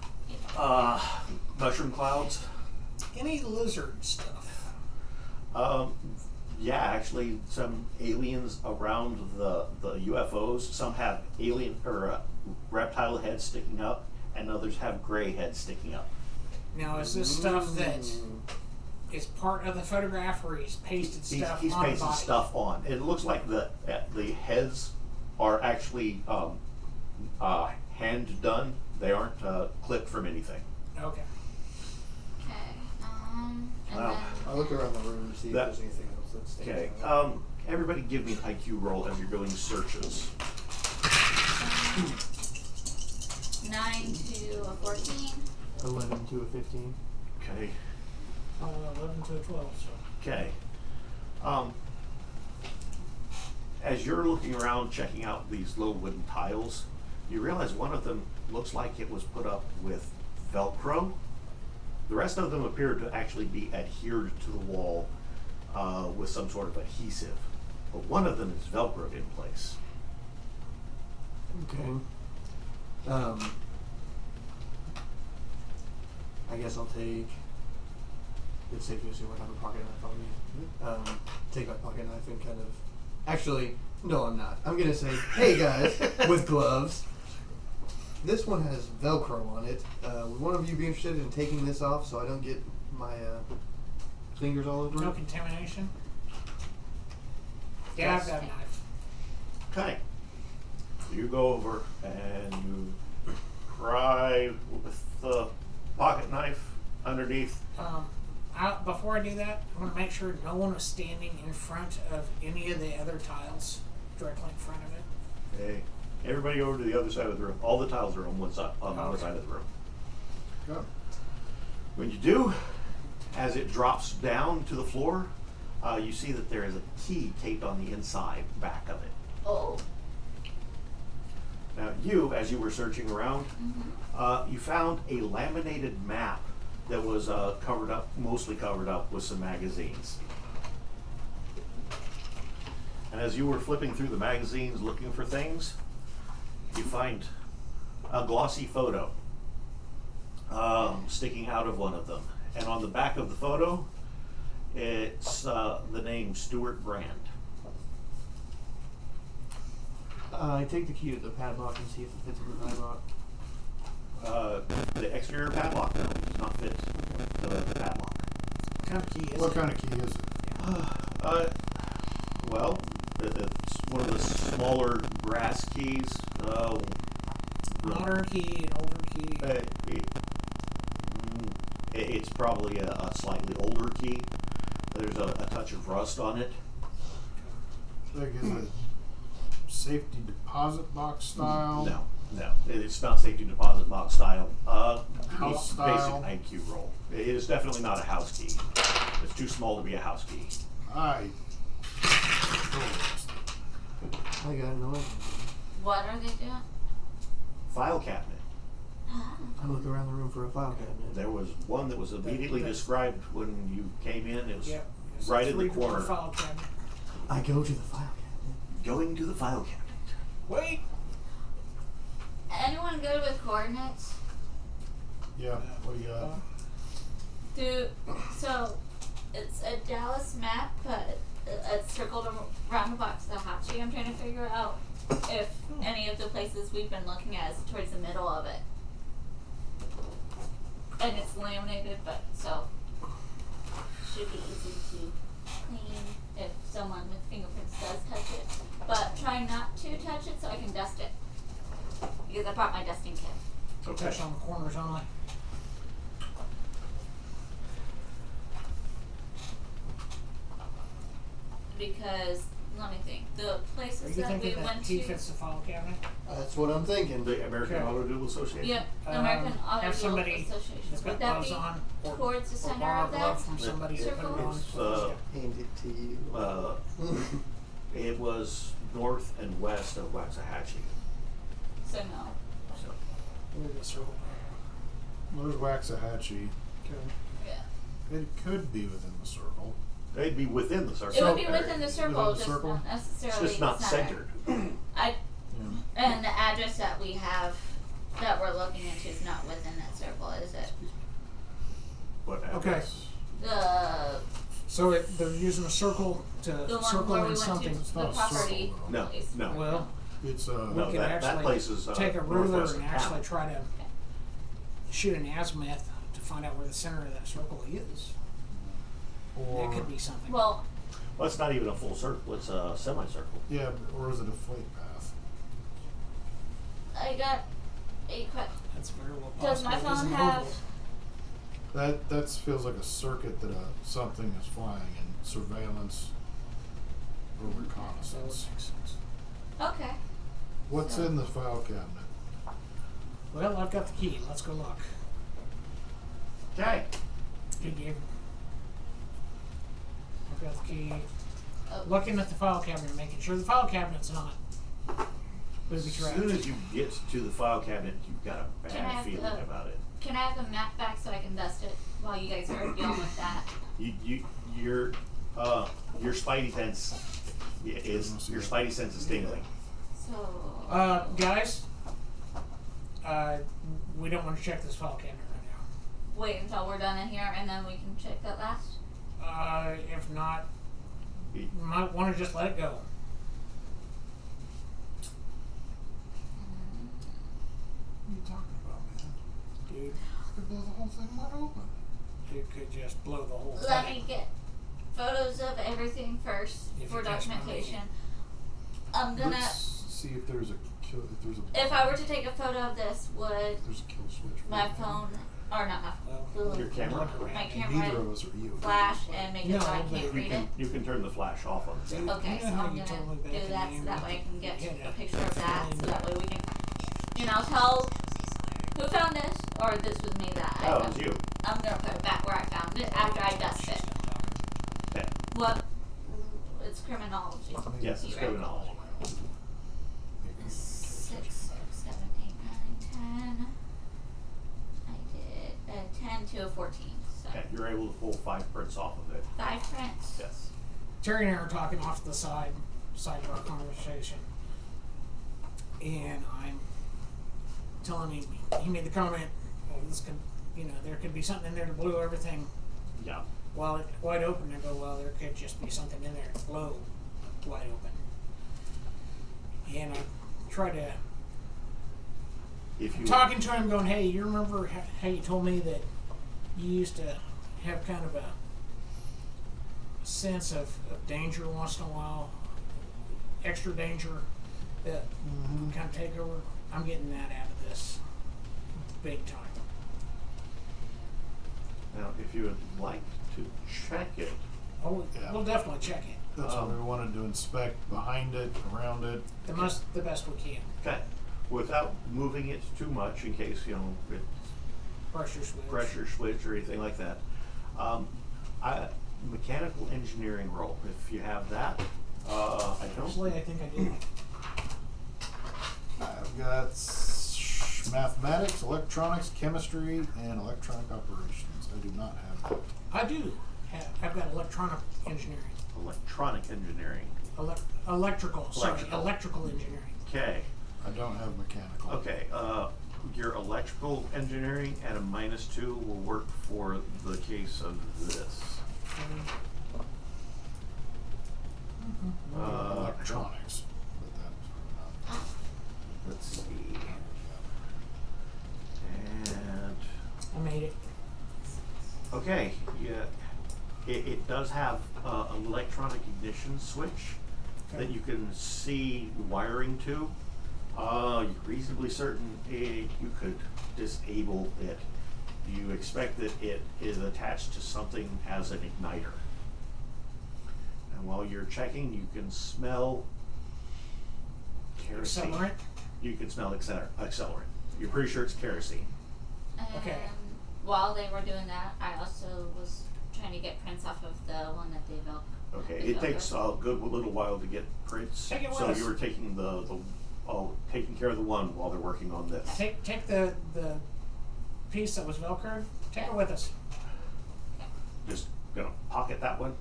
mushroom clouds. Any lizard stuff? Yeah, actually, some aliens around the UFOs. Some have alien or reptile heads sticking up, and others have gray heads sticking up. Now, is this stuff that is part of the photograph, or he's pasted stuff He's on the pasted body? stuff on. It looks like the heads are actually hand done. They aren't clipped from anything. Okay. Okay. And Wow. I'll look around the room to see if That- there's anything else that stands Okay. out. Everybody, give me an IQ roll as you're doing searches. then 9 to a 14. 11 to a 15. Okay. 11 to a 12. So. Okay. As you're looking around checking out these little wooden tiles, you realize one of them looks like it was put up with Velcro. The rest of them appear to actually be adhered to the wall with some sort of adhesive. But one of them is Velcroed in place. Okay. I guess I'll take. It's safe to assume I have a pocket knife on me. Take my pocket knife and kind of. Actually, no, I'm not. I'm gonna say, hey guys, with gloves. This one has Velcro on it. Would one of you be interested in taking this off so I don't get my fingers all over No it? contamination? Yeah, I've got a knife. Okay. You go over and you pry with the pocket knife underneath. Before I do that, I want to make sure no one was standing in front of any of the other tiles, directly in front of it. Okay. Everybody over to the other side of the room. All the tiles are on one side, on the other Okay. side of the room. Go. When you do, as it drops down to the floor, you see that there is a key taped on the inside back of it. Oh. Now, as you were searching around, you found a laminated map that was mostly covered up with some magazines. And as you were flipping through the magazines looking for things, you find a glossy photo sticking out of one of them. And on the back of the photo, it's the name Stuart Brand. I take the key to the padlock and see if it fits in the padlock. The exterior padlock, no, does not fit the padlock. What kind of key is What it? kind of key is it? Well, it's one of the smaller brass keys. Modern key, an older key. It's probably a slightly older key. There's a touch of rust on it. Like, is it safety deposit box style? No, it's not safety deposit box style. House It's style? basic IQ roll. It is definitely not a house key. It's too small to be a house key. I. I got no idea. What are they doing? File cabinet. I look around the room for a file cabinet. There was one that was immediately described when you came in. It was Yep. It's right a in the 3-drawer corner. file cabinet. I go to the file cabinet. Going to the file cabinet. Wait! Anyone good with coordinates? Yeah. What do you got? So it's a Dallas map, but it's circled around the box of the hot sheet. I'm trying to figure out if any of the places we've been looking at is towards the middle of it. And it's laminated, but so should be easy to clean if someone with fingerprints does touch it. But try not to touch it so I can dust it. Because I brought my dusting kit. So touch on the corners only. Because, let me think, the Are places you that we thinking that went key to. fits the file cabinet? That's what I'm thinking. The American Okay. Auto Deal Association. Yep, American Auto have Deal somebody Association. that's got Would that gloves be on, or, towards the or center borrow a of that? glove from somebody to put it on? It's Hand it to you. It was north and west of Waxahachie. So no. So, Where's the circle? There's Waxahachie. Yeah. It could be within the circle. they'd be within the circle. It would be area. within the circle, Within the just circle? not It's necessarily just not the center. centered. I Yeah. and the address that we have that we're looking into is not within that circle, is it? What Okay. address? The So they're using a circle to the one circle where in we went something. to the not a circle, property though. No, place. no. Well, It's No, we can that actually place is take a ruler northwest and of actually town. try to shoot an azimuth to find out where the center of that circle is. or That could be something. Well, Well, it's not even a full circle. It's a semicircle. yeah, or is it a flight path? I got a question. That's very well possible. Does my It is phone an have- oval. That feels like a circuit that something is flying in surveillance or So it reconnaissance. makes sense. Okay. What's So- in the file cabinet? Well, I've got the key. Let's go look. Okay. Good game. I've got the key. Oh. Looking at the file cabinet, making sure the file cabinet's not booby As trapped. soon as you get to the file cabinet, you've got a Can I bad have feeling the- about it. Can I have the map back so I can dust it while you guys are dealing with that? Your spidey sense is your spidey sense is tingling. So Guys, we don't want to check this file cabinet right wait until we're done in here and then we can check that last. now. If not, you might want to just let it go. What are you talking about, man? Dude, Could blow the whole thing wide open. it could just blow the whole Let thing. me get photos of everything first If for you catch my documentation. I'm gonna. Let's see if there's a kill. If there's a. If I were to take a photo of this, would There's a kill switch. my right there. phone or not my phone, Your camera. my And camera neither of us are you. flash and make it so I No, can't but read it? You can turn the flash off on the camera. Okay, You so know how I'm you gonna told me back do in that the so that way I can get Yeah. a picture of that, so that way we can. And I'll tell who found this, or this was me that I Oh, found. it's you. I'm gonna put it back where I found it after I dust it. Okay. What? It's criminology. Yes, it's You right? criminology. 6, 7, 8, 9, 10. I did 10 to a 14. So Okay, you're able to pull 5 prints off of it. 5 prints. Yes. Terry and I are talking off to the side of our conversation, and I'm telling him, he made the comment, well, this could, there could be something in there to blow everything Yeah. wide open. I go, well, there could just be something in there to blow wide open. And I try to, If you talking to him, going, hey, you remember how you told me that you used to have kind of a sense of danger once in a while, extra danger that would kind of take over? I'm getting that out of this big time. Now, if you would like to check it, Oh, Yeah. we'll definitely check it That's what we wanted to inspect behind it, around it. the best we can. okay, without moving it too much in case it's Pressure switch. pressure switch or anything like that. Mechanical engineering role. If you have that, I don't. Actually, I think I do. I've got mathematics, electronics, chemistry, and electronic operations. I do not have that. I do. I've got electronic engineering. Electronic engineering. Electrical Electrical. engineering. Okay. I don't have mechanical. Okay. Your electrical engineering at a -2 will work for the case of this. Electronics. But that's not. Let's see. And I made it. okay, yeah, it does have an electronic ignition switch that you can see wiring to. You're reasonably certain you could disable it. You expect that it is attached to something as an igniter. And while you're checking, you can smell kerosene. Accelerant? You can smell accelerant. You're pretty sure it's kerosene. And Okay. while they were doing that, I also was trying to get prints off of the one that they Okay, it takes a good little while to get prints. Take it with so us. you were taking taking care of the one while they're working on this. Take the piece that was Velcroed. Take it with us. Just gonna pocket that one.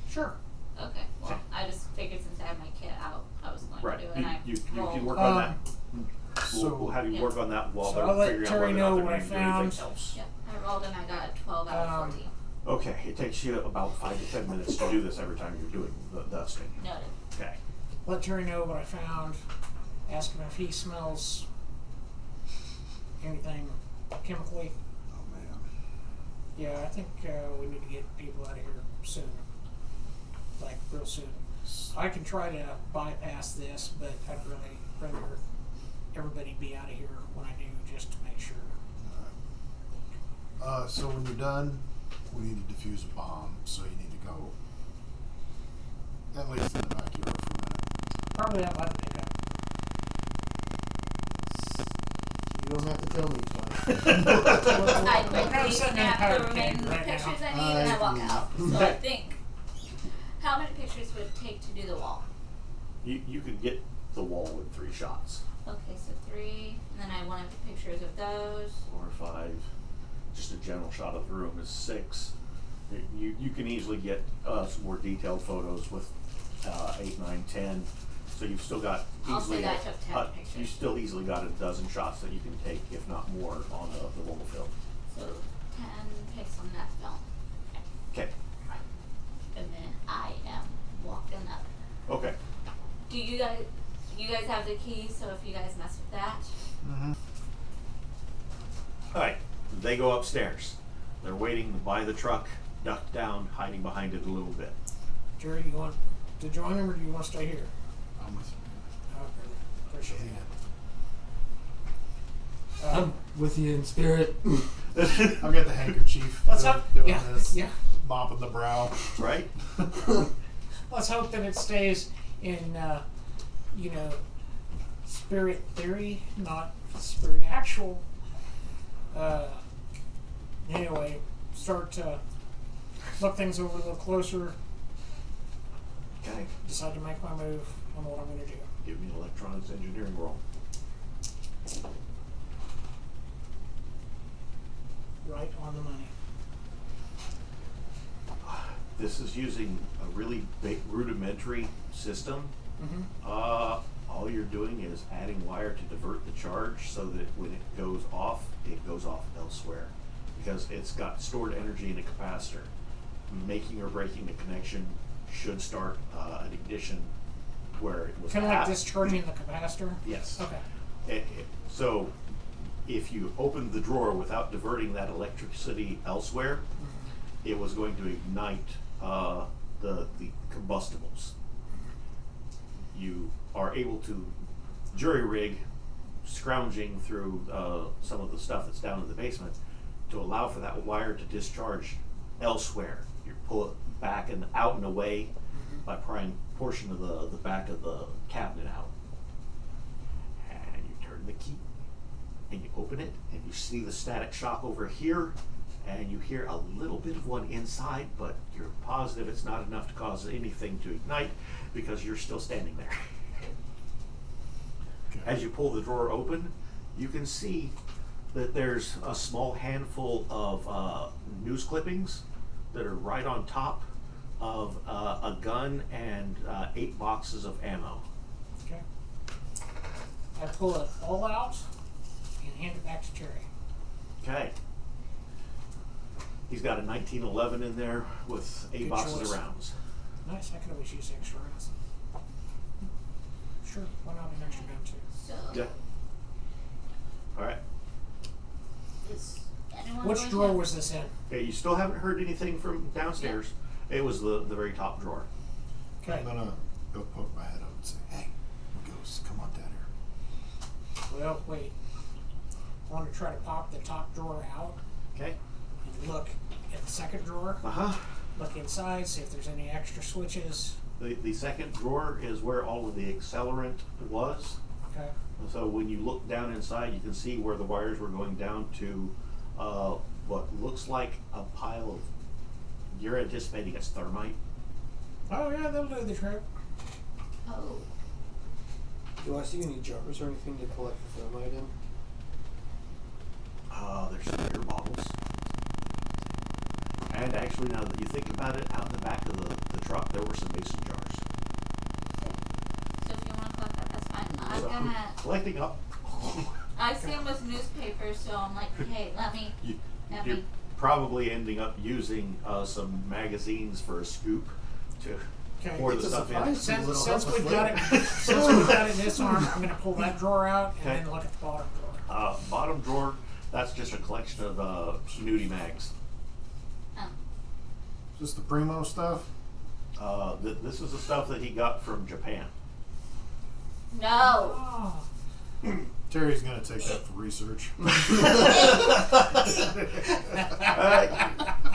Sure. Okay. Well, I just figured since I had my kit out, I was going Right. to do it. And I You rolled. can work on that. So- We'll have you work on that while So they're I'll let figuring out Terry whether or know not they're what I going to do anything found. else. Yep. I rolled and I got a 12 out of 14. Okay, it takes you about 5 to 10 minutes to do this every time you're doing the dusting. Noted. Okay. Let Terry know what I found. Ask him if he smells anything chemically. Oh man. Yeah, I think we need to get people out of here soon. Like, real soon. I can try to bypass this, but I'd really rather everybody be out of here when I do, just to make sure. So when you're done, we need to defuse a bomb. So you need to go at least in the backyard for a minute. Probably out by the pickup. You don't have to tell me twice. I I'm quickly sitting in snap powder the remaining keg right pictures now. I need and I walk out. So I Okay. think, how many pictures would it take to do the wall? You could get the wall in 3 shots. Okay, so 3, and then I want pictures of those. 4 or 5. Just a general shot of the room is 6. You can easily get some more detailed photos with 8, 9, 10. So you've still got I'll say easily that I took 10 you pictures. still easily got a dozen shots that you can take, if not more, on the mobile film. So 10 pics on that film. Okay. And then I am walking up. Okay. Do you guys have the key, so if you guys mess with that. Mm-hmm. All right. They go upstairs. They're waiting by the truck, ducked down, hiding behind it a little bit. Jerry, do you want to join him or do you want to stay here? I'm with you. Oh, really? Appreciate it. I'm with you in spirit. I've got the handkerchief. Let's doing- hope. doing Yeah, this, yeah. mopping the brow. Right? Let's hope that it stays in, spirit theory, not spirit actual. Anyway, start to look things over a little closer. Okay. Decide to make my move on what I'm going to do. Give me an electronics engineering roll. Right on the money. This is using a really big rudimentary system. Mm-hmm. All you're doing is adding wire to divert the charge so that when it goes off elsewhere. Because it's got stored energy in a capacitor. Making or breaking the connection should start an ignition where it was Kind of like at. discharging the capacitor? Yes. Okay. So if you opened the drawer without diverting that electricity elsewhere, it was going to ignite the combustibles. You are able to jury rig, scrounging through some of the stuff that's down in the basement to allow for that wire to discharge elsewhere. You pull it back and out and away by prying a portion of the back of the cabinet out. And you turn the key and you open it and you see the static shock over here and you hear a little bit of one inside, but you're positive it's not enough to cause anything to ignite because you're still standing there. Okay. As you pull the drawer open, you can see that there's a small handful of news clippings that are right on top of a gun and 8 boxes of ammo. Okay. I pull it all out and hand it back to Terry. Okay. He's got a 1911 in there with 8 Good boxes choice. of rounds. Nice, I could always use extra rounds. Sure, why not an extra gun too? So, Yeah. All right. is anyone Which going drawer to- was this in? Okay, you still haven't heard anything from downstairs. It was the very top drawer. Okay. I'm gonna go poke my head up and say, "Hey, ghosts, come on down here." Well, wait. I want to try to pop the top drawer out Okay. and look at the second drawer. Uh-huh. Look inside, see if there's any extra switches. The second drawer is where all of the accelerant was. Okay. So when you look down inside, you can see where the wires were going down to what looks like a pile of, you're anticipating it's thermite. Oh yeah, they'll do the trick. Oh. Do I see any jars or anything to collect the thermite in? There's some beer bottles. And actually, now that you think about it, out in the back of the truck, there were some mason jars. So if you want to collect that, that's fine. I'm So, gonna. collecting up. I see them with newspapers, so I'm like, hey, let me. You're probably ending up using some magazines for a scoop to Okay. pour the It's a stuff surprise. in. Since we've got it disarmed, I'm gonna pull that drawer out and Okay. then look at the bottom drawer. Bottom drawer, that's just a collection of nudie mags. Is this the primo stuff? This is the stuff that he got from Japan. No. Oh. Terry's gonna take that for research.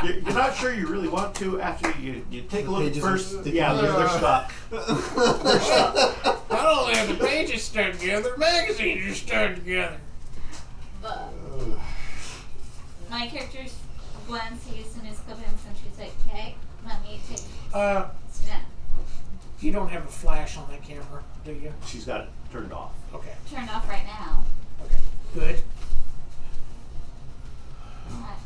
You're not sure you really want to after you take a look at pages are first. sticking Yeah, together. they're stuck. They're stuck. Not only are the pages stuck together, the magazines are stuck together. But Ugh. my character's Gwen sees the news clippings and she's like, hey, let me take snap. You don't have a flash on that camera, do you? She's got it turned off. Okay. Turned off right now. Okay. Good. What?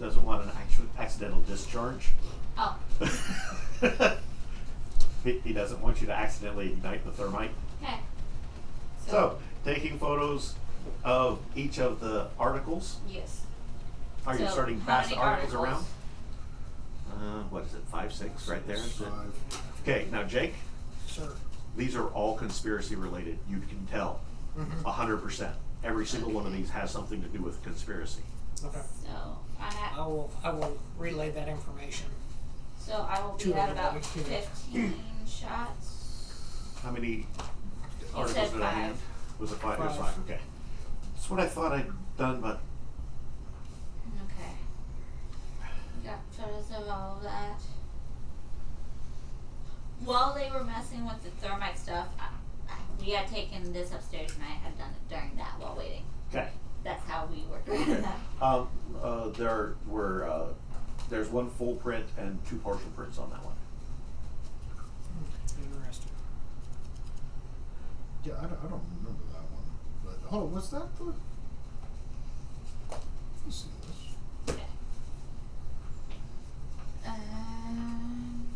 Doesn't want an accidental discharge. Oh. He doesn't want you to accidentally ignite the thermite. Okay. So, taking photos of each of the articles. Yes. Are you So, starting to how pass the many articles articles? around? What is it, 5, 6 right there? 5. Okay, now Jake, Sir. these are all conspiracy related. You can tell, 100%. Every single one of these has something to do with conspiracy. Okay. So I will relay that information. I will Two be at of about them. 15 shots. How many articles said did I 5. have? Was it 5? It was 5. 5, okay. That's what I thought I'd done, but Okay. Got photos of all of that. While they were messing with the thermite stuff, we had taken this upstairs and I had done it during that while waiting. okay. That's how we worked around that. There were there's one full print and 2 partial prints on that one. Interesting. Yeah, I don't remember that one. But was that the? Let's see this. Okay.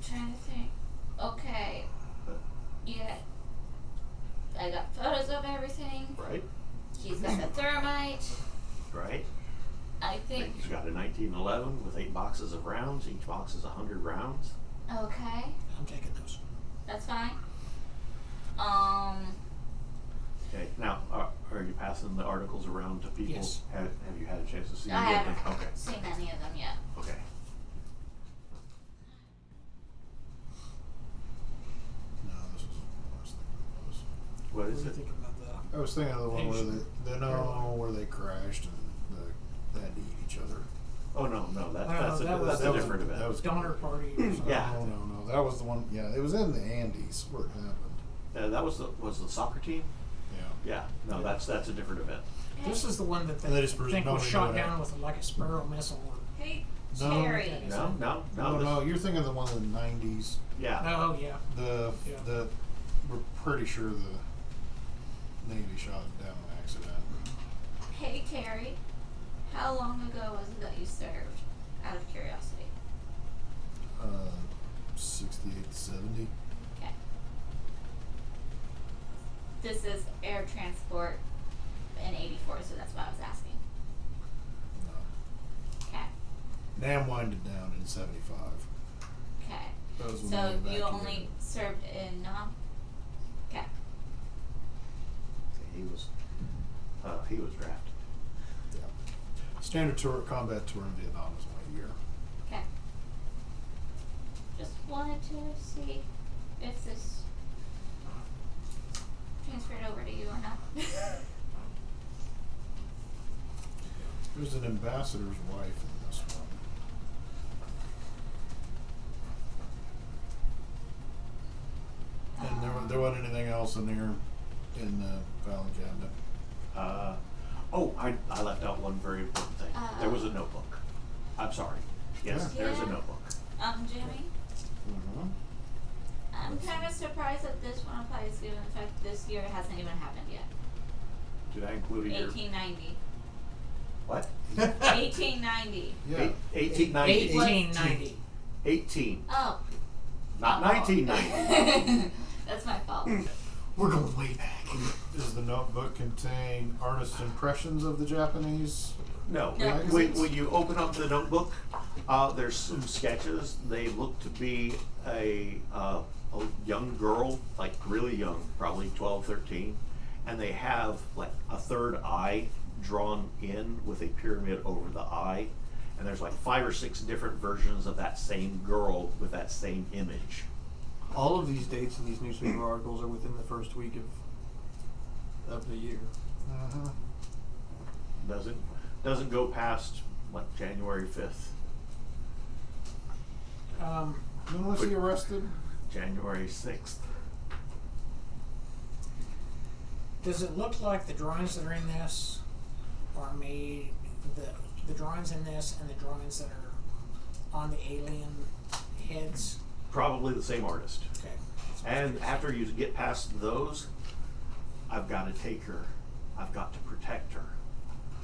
Trying to think. Okay. Yeah. I got photos of everything. Right? He's got the thermite. Right? I think. He's got a 1911 with 8 boxes of rounds. Each box is 100 rounds. Okay. I'm taking those. That's fine. Okay. Now, are you passing the articles around to people? Yes. Have you had a chance to see I any of haven't them? Okay. seen any of them yet. Okay. No, this isn't what I was thinking it was. What What is do you it? think about the? I was thinking of the one where Asian they know where they crashed and they had to eat each other. Oh no, that's that was- that's a that was- different event. That was Donor party or something. Yeah. No, that was the one. Yeah, it was in the Andes where it happened. That was the soccer team. Yeah. Yeah. No, that's a different event. This is the one that And they they just think nobody was shot knew that. down with like a Sparrow missile. Hey, No. Terry. No. No, you're thinking of the one in the 90s. Yeah. Oh yeah. The we're pretty sure the Navy shot it down on accident. Hey, Terry. How long ago was it that you served? Out of curiosity. 68 to 70. Okay. This is air transport in '84, so that's why I was asking. No. Okay. NAM winded down in 75. Okay. That was when So they you evacuated. only served in Nam? Okay. He was drafted. Yeah. Standard tour, combat tour in Vietnam is 1 year. Okay. Just wanted to see if this transferred over to you or not. There's an ambassador's wife in this one. And there wasn't anything else in there in the filing cabinet. I left out one very important thing. There was a notebook. I'm sorry. Yes, Yeah. there's a Yeah. notebook. Jimmy, Mm-hmm. I'm kind of surprised that this one applies given the fact that this year it hasn't even happened yet. Did I include a year? 1890. What? 1890. Yeah. 1890. 1890. 18. Oh. Not 1990. That's my fault. We're going way back. Does the notebook contain artist impressions of the Japanese? No. No. When you open up the notebook, there's some sketches. They look to be a young girl, like really young, probably 12, 13. And they have like a third eye drawn in with a pyramid over the eye. And there's like 5 or 6 different versions of that same girl with that same image. All of these dates in these newspaper articles are within the first week of the year. Uh-huh. Doesn't go past like January 5th, When was he arrested? January 6th. Does it look like the drawings that are in this are made, the drawings in this and the drawings that are on the alien heads? Probably the same artist. Okay. And after you get past those, I've got to take her. I've got to protect her.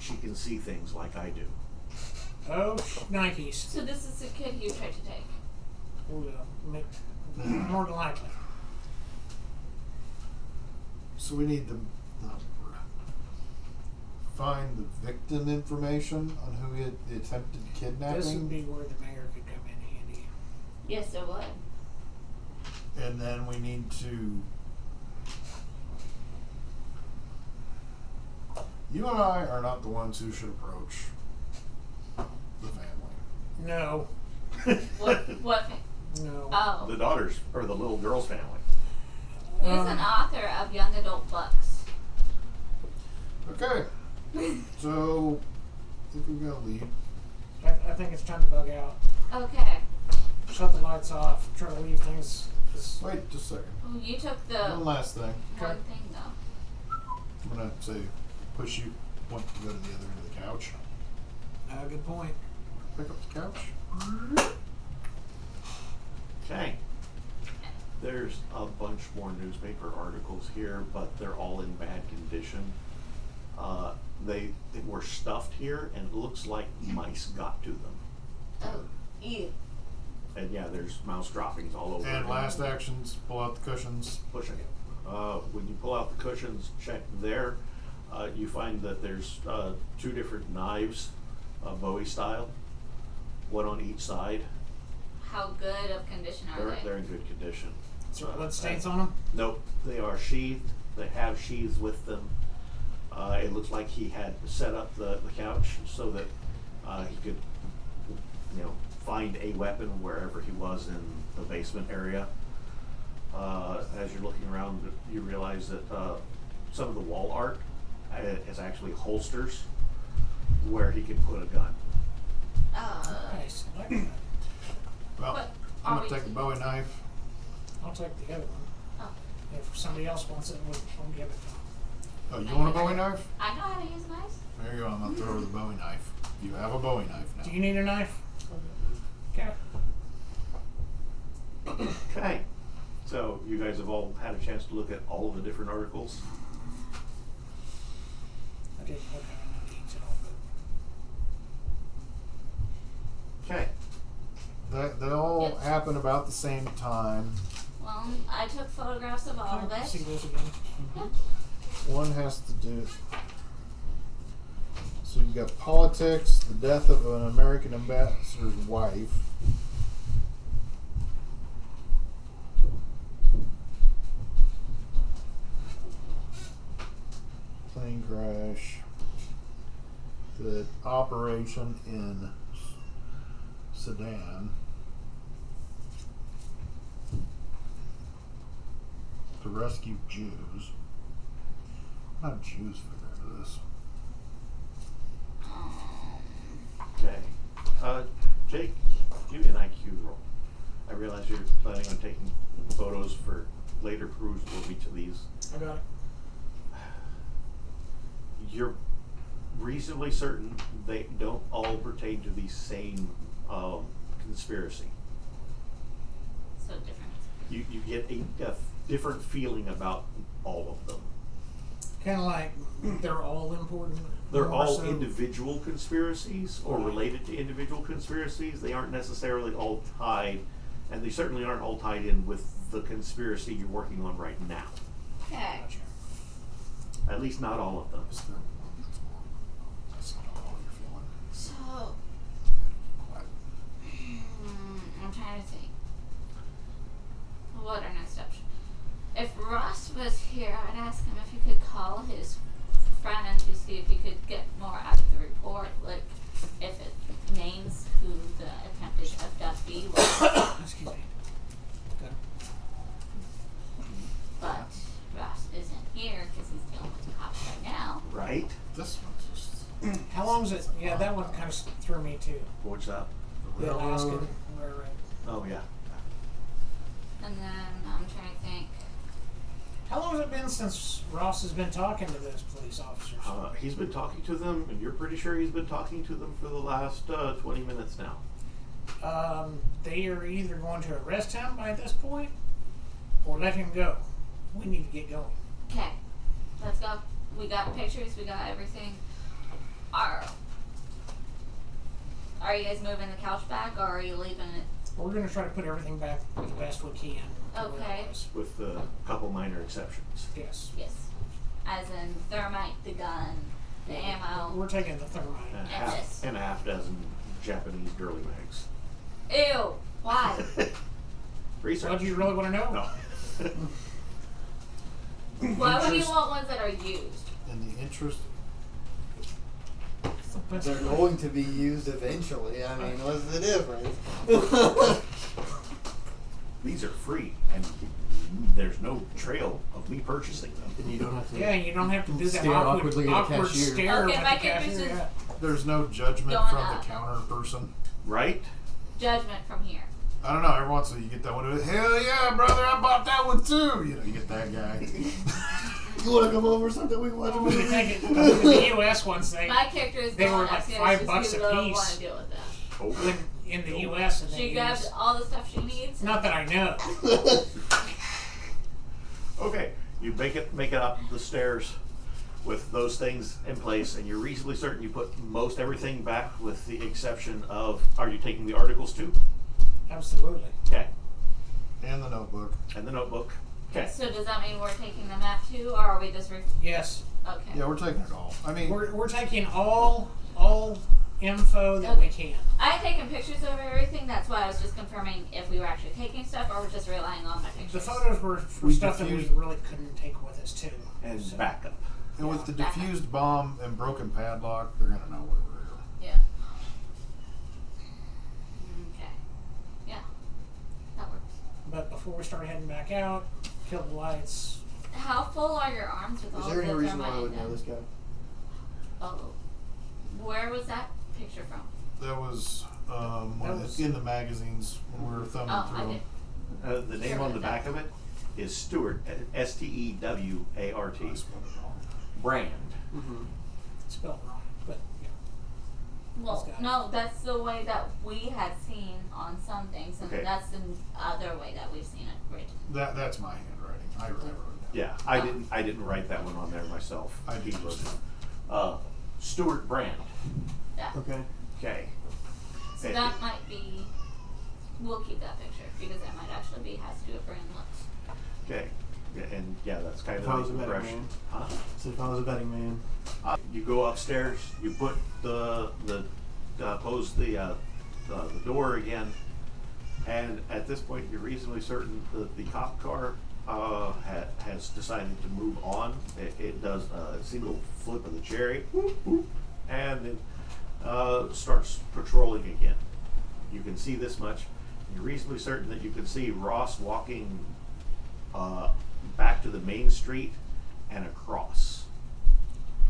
She can see things like I do. Oh, Nikes. So this is the kid you tried to take. More than likely. So we need to find the victim information on who had the attempted kidnapping. This would be where the mayor could come in handy. Yes, it would. And then we need to. You and I are not the ones who should approach the family. No. What? No. Oh. The daughters, or the little girl's family. He's an author of young adult books. Okay. So, I think we've got to leave. I think it's time to bug out. Okay. Shut the lights off. Try to leave things. Wait just a second. Well, you took the One last thing. one thing though. I'm going to say, push you, want to go to the other end of the couch. Good point. Pick up the couch. Okay. There's a bunch more newspaper articles here, but they're all in bad condition. They were stuffed here, and it looks like mice got to them. Oh, ew. And yeah, there's mouse droppings all over. And last actions, pull out the cushions. Pushing it. When you pull out the cushions, check there. You find that there's 2 different knives, Bowie style, one on each side. How good of condition are they? They're in good condition. Is there blood stains on them? Nope, they are sheathed. They have sheaths with them. It looks like he had set up the couch so that he could, find a weapon wherever he was in the basement area. As you're looking around, you realize that some of the wall art is actually holsters where he could put a gun. Nice. I like that. Well, What I'm are going to we- take a Bowie knife. I'll take the other one. Oh. If somebody else wants it, we'll give it to them. Oh, you want a Bowie knife? I know how to use knives. There you go. I'm going to throw her the Bowie knife. You have a Bowie knife now. Do you need a knife? Okay. Okay, so you guys have all had a chance to look at all of the different articles. I didn't look at them in detail, but Okay, They all Yes. happen about the same time. Well, I took photographs of all of can I see it. those again? One has to do. So you've got politics, the death of an American ambassador's wife. Plane crash. The operation in Sudan. To rescue Jews. Not Jews fit into this. okay. Jake, give me an IQ roll. I realize you're planning on taking photos for later perusal of each of these. I got it. You're reasonably certain they don't all pertain to the same conspiracy. So different. You get a different feeling about all of them. Kind of like they're all important. They're more all so. individual conspiracies or related to individual conspiracies. They aren't necessarily all tied, and they certainly aren't all tied in with the conspiracy you're working on right now. Okay. Gotcha. At least not all of them. That's not all you're feeling. So, Quiet. I'm trying to think. What our next steps? If Ross was here, I'd ask him if he could call his friend to see if he could get more out of the report, like if it names who the attempted abductee was. Excuse me. Good. But Ross isn't here because he's dealing with the cops right now. Right? This one's just. How long is it? Yeah, that one kind of threw me too. What's that? The Alaskan railroad. Oh, yeah. And then I'm trying to think. How long has it been since Ross has been talking to those police officers? He's been talking to them, and you're pretty sure he's been talking to them for the last 20 minutes now. They are either going to arrest him by this point or let him go. We need to get going. Okay, let's go. We got pictures. We got everything. Are you guys moving the couch back, or are you leaving it? We're going to try to put everything back the best we can. to where Okay. it was. With a couple minor exceptions. Yes. Yes. As in thermite, the gun, the ammo. We're taking the thermite. And a half dozen Japanese girly mags. Ew. Why? Research. Well, do you really want to know? No. Why would you want ones that are used? In the interest. They're going to be used eventually. I mean, what's the difference? These are free, and there's no trail of me purchasing them. And you don't have to. Yeah, you don't have to do that Stare awkwardly at a awkward cashier. stare Okay, with my the character's cashier. just- Yeah. There's no judgment Going from up. the counter person. Right? Judgment from here. I don't know. Every once in a while you get that one. Hell yeah, brother! I bought that one too. You know, you get that guy. You want to come over sometime? We can watch a We movie. could take it. In the U.S. ones, My character is They were going like upstairs $5 just a because I don't piece. want to deal with that. Oh. in the U.S. and She they grabs use. all the stuff she needs. Not that I know. Okay, you make it up the stairs with those things in place, and you're reasonably certain you put most everything back, with the exception of, are you taking the articles too? Absolutely. Okay, And the notebook. and the notebook. Okay, So does that mean we're taking the map too, or are we just Yes. okay? Yeah, we're taking it all. I mean, We're taking all info that we can. I had taken pictures of everything. That's why I was just confirming if we were actually taking stuff or we're just relying on my pictures. The photos were for We stuff that we diffused- really couldn't take with us too. and So- backup. and with the back up. diffused bomb and broken padlock, they're gonna know where we're here. Yeah. Okay. Yeah. That works. But before we start heading back out, kill the lights. How full are your arms with Is all there the any reason why I thermite would in know them? this guy? Oh. Where was that picture from? That was That was- in the magazines when we were thumbing Oh, through I them. did. The name on the back of it is Stewart, Stewart. I spelled it wrong. Brand. Mm-hmm. Spelled wrong, but yeah. Well, This guy. no, that's the way that we had seen on some things, and Okay. that's the other way that we've seen it written. That's my handwriting. I wrote it down. Yeah, I didn't write that one on there myself. I did. He wrote it. Stewart Brand. Yeah. Okay. Okay. So And- that might be. We'll keep that picture because that might actually be has to do with brand looks. Okay. Yeah, and yeah, that's kind If I of was the a betting impression. man. Huh? So if I was a betting man. You go upstairs. You put the close the door again, and at this point, you're reasonably certain that the cop car has decided to move on. It does a single flip of the cherry, whoop, whoop, and then starts patrolling again. You can see this much. You're reasonably certain that you can see Ross walking back to the main street and across.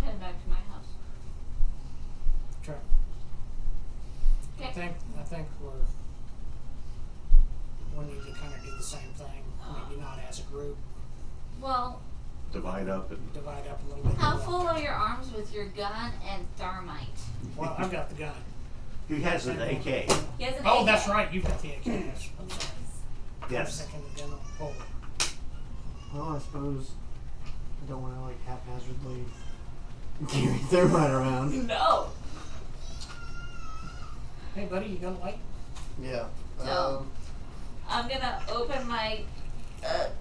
Heading back to my house. Try. Okay. I think we need to kind of do the same thing. Maybe not as a group. Well, Divide up and Divide up a little bit. how full are your arms with your gun and thermite? Well, I've got the gun. he has an AK. He has an Oh, AK. that's right. You've got the AK. I'm sorry. Yes. Second demo. Oh. Well, I suppose I don't want to like haphazardly carry thermite around. No. Hey, buddy, you got a light? Yeah. No. I'm gonna open my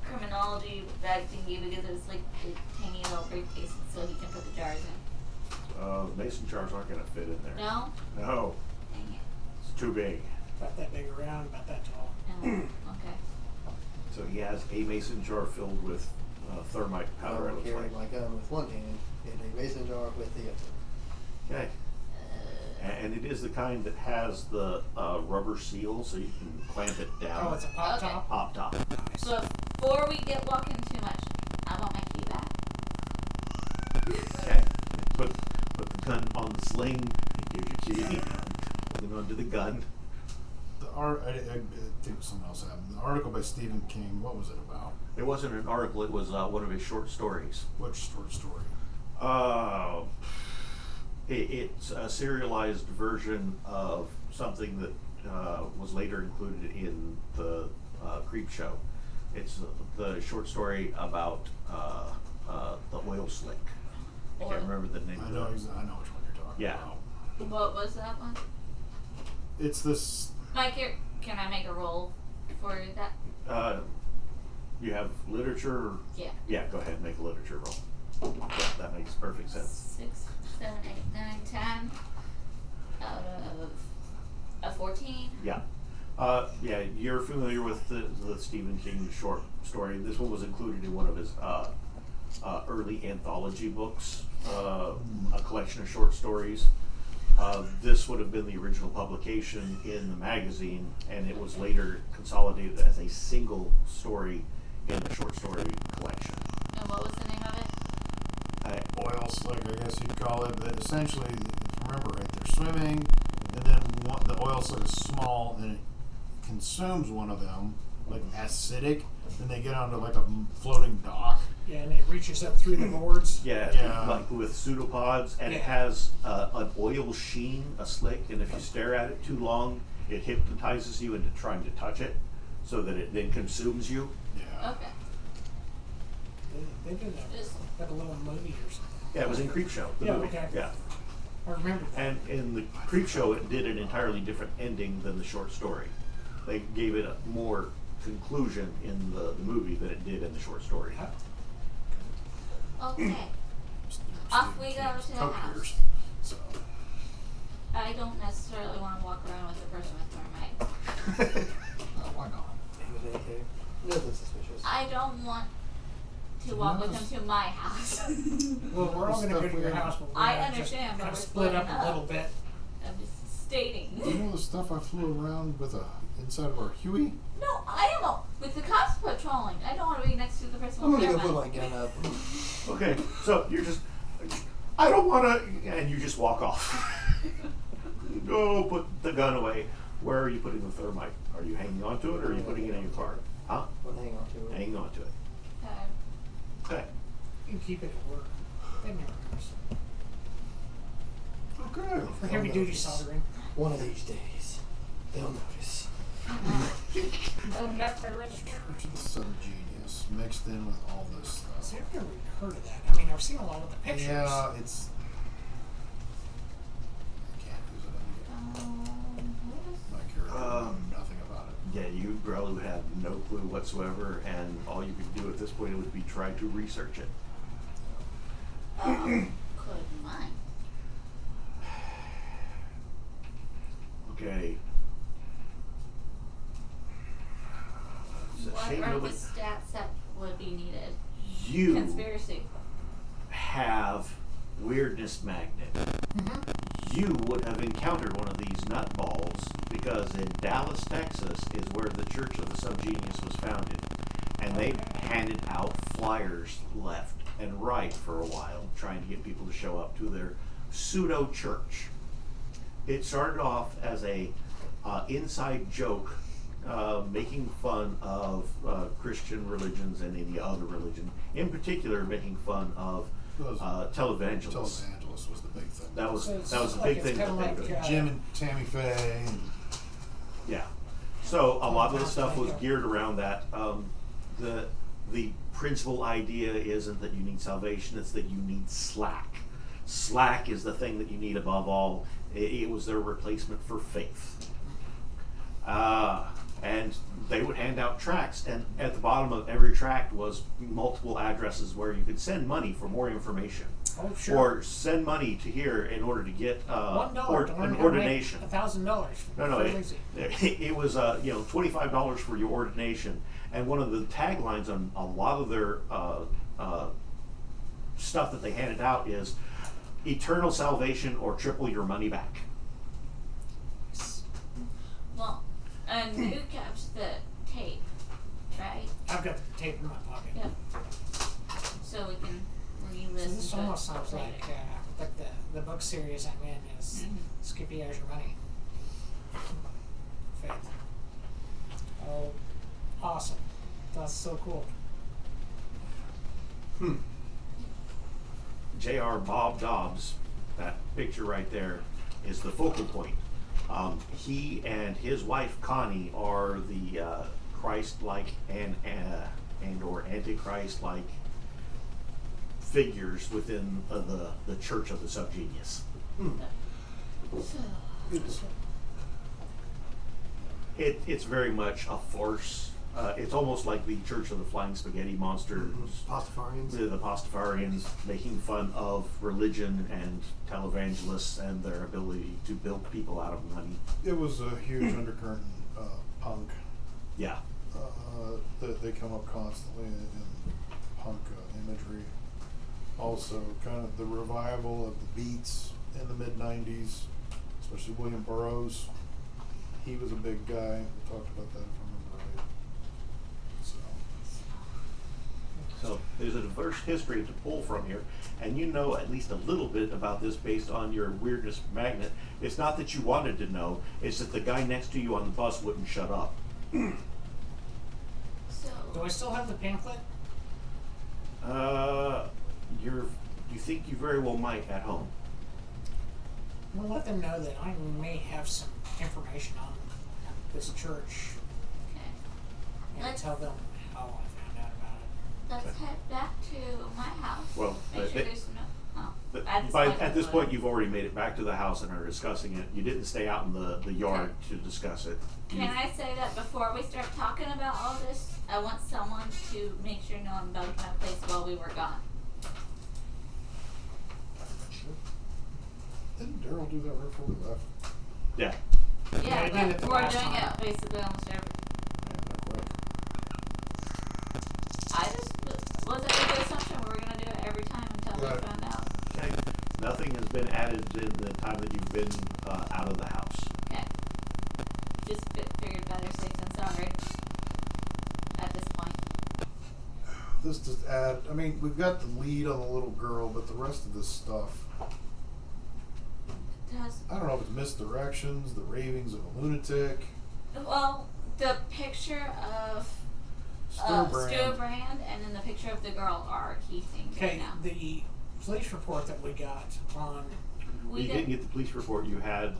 criminology bag thingy because it's like a tiny little briefcase so he can put the jars in. Mason jars aren't going to fit in there. No? No. Dang it. It's too big. About that big around, about that tall. Oh, okay. So he has a mason jar filled with thermite I powder. It will looks carry like. my gun with one hand and a mason jar with the other. Okay. And it is the kind that has the rubber seal, so you can clamp it down. Oh, it's a pop Okay. top? Pop top. Nice. So before we get walking too much, I want my key back. Okay. Put the gun on the sling. Here's your key. Put it onto the gun. I think someone else happened. The article by Stephen King, what was it about? It wasn't an article. It was one of his short stories. Which short story? It's a serialized version of something that was later included in the Creep Show. It's the short story about the oil slick. I can't remember the name I of know it. which one you're talking Yeah. about. What was that one? It's this. Mike, can I make a roll for that? You have literature? Yeah. Yeah, go ahead and make a literature roll. Yeah, that makes perfect sense. 6, 7, 8, 9, 10 out of a 14. Yeah. Yeah, you're familiar with the Stephen King short story. This one was included in one of his early anthology books, a collection of short stories. This would have been the original publication in the magazine, and it was later consolidated as a single story in the short story collection. And what was the name of it? Oil slick, I guess you'd call it. But essentially, if you remember right, they're swimming, and then the oil slick is small, and it consumes one of them, like acidic. Then they get onto like a floating dock. Yeah, and it reaches up through the boards. Yeah, like with pseudopods, and it Yeah. has an oil sheen, a slick, and if you stare at it too long, it hypnotizes you into trying to touch it, so that it then consumes you. Yeah. Okay. They did that. Just- Like a little movie or something. Yeah, it was in Creep Show. The Yeah, movie. okay. Yeah. I remember that. And in the Creep Show, it did an entirely different ending than the short story. They gave it a more conclusion in the movie than it did in the short story. Okay. Off we go to the house. So I don't necessarily want to walk around with a person with thermite. why not? Nothing suspicious. I don't want to walk with him to my house. Well, we're all going to go to your house, but we're I gonna just understand, but kind of we're split up splitting a little up. bit. I'm just stating. You know the stuff I flew around with inside of our Huey? No, I am with the cops patrolling. I don't want to be next to the person I'm with gonna go thermite. put my gun up. Okay, so you're just, I don't want to, and you just walk off. Go put the gun away. Where are you putting the thermite? Are you hanging on to it, or are you putting it in your car? Huh? I'll hang on to it. Hanging on to it. Okay. You can keep it at work. They never notice. Okay. For heavy duty soldering. One of these days, they'll notice. Oh, that's the register. Church of the SubGenius mixed in with all this stuff. See, I've never even heard of that. I mean, I've seen a lot of the pictures. Yeah, it's. I can't use it again. My character knows nothing about it. Yeah, you probably have no clue whatsoever, and all you could do at this point would be try to research it. Couldn't mind. Okay. So What Shane, are the nobody- stats that would be needed? you Conspiracy. have weirdness magnet. You would have encountered one of these nutballs because in Dallas, Texas is where the Church of the SubGenius was founded. And they handed out flyers left and right for a while, trying to get people to show up to their pseudo church. It started off as a inside joke, making fun of Christian religions and any other religion. In particular, making fun of televangelists. Televangelist was the big thing. That was So it's a like big it's thing that kinda they like, did. uh, Jim and Tammy Faye. And Yeah. So a lot of the stuff was geared around that. The principal idea isn't that you need salvation; it's that you need slack. Slack is the thing that you need above all. It was their replacement for faith. And they would hand out tracts, and at the bottom of every tract was multiple addresses where you could send money for more information. Oh, sure. Or send money to here in order to get an ordination. $1,000. No, it was $25 for your ordination, and one of the taglines on a lot of their stuff that they handed out is eternal salvation or triple your money back. Well, and you kept the tape, right? I've got the tape in my pocket. Yep. So we can re-listen. So this to almost it sounds later. like the book series I'm in is Skippy Has Your Money. Faith. Oh, awesome. That's so cool. J.R. Bob Dobbs, that picture right there, is the focal point. He and his wife Connie are the Christ-like and or Antichrist-like figures within the Church of the SubGenius. It's very much a farce. It's almost like the Church of the Flying Spaghetti Monsters. Pastafarians. The Pastafarians making fun of religion and televangelists and their ability to bilk people out of money. It was a huge undercurrent punk. Yeah. That they come up constantly in punk imagery. Also, kind of the revival of the Beats in the mid-90s, especially William Burroughs. He was a big guy. We talked about that, if I remember right. So there's a diverse history to pull from here, and you know at least a little bit about this based on your weirdness magnet. It's not that you wanted to know, it's that the guy next to you on the bus wouldn't shut up. So, Do I still have the pamphlet? You think you very well might at home. We'll let them know that I may have some information on this church okay. and Let's- tell them how I found out about it. Let's head back to my house. Well, Make sure they- there's no. Oh. But At this point, you've already made it back to the house and are discussing it. You didn't stay out in the yard to discuss it. Can I say that before we start talking about all this, I want someone to make sure no one bugged my place while we were gone. Didn't Daryl do that right before we left? Yeah. Yeah, I did it but the we're last doing time. it basically almost every. Man, they're quick. I just was under the assumption we were gonna do it every time until Right. we found out. Okay. Nothing has been added in the time that you've been out of the house. Okay. Just figured better safe than sorry. At this point. This just add. I mean, we've got the lead on the little girl, but the rest of this stuff. Does I don't know if it's misdirections, the ravings of a lunatic. well the picture of Sturbrand. Brand and then the picture of the girl are key things right Okay, now. the police report that we got on We You didn't get the police report. You had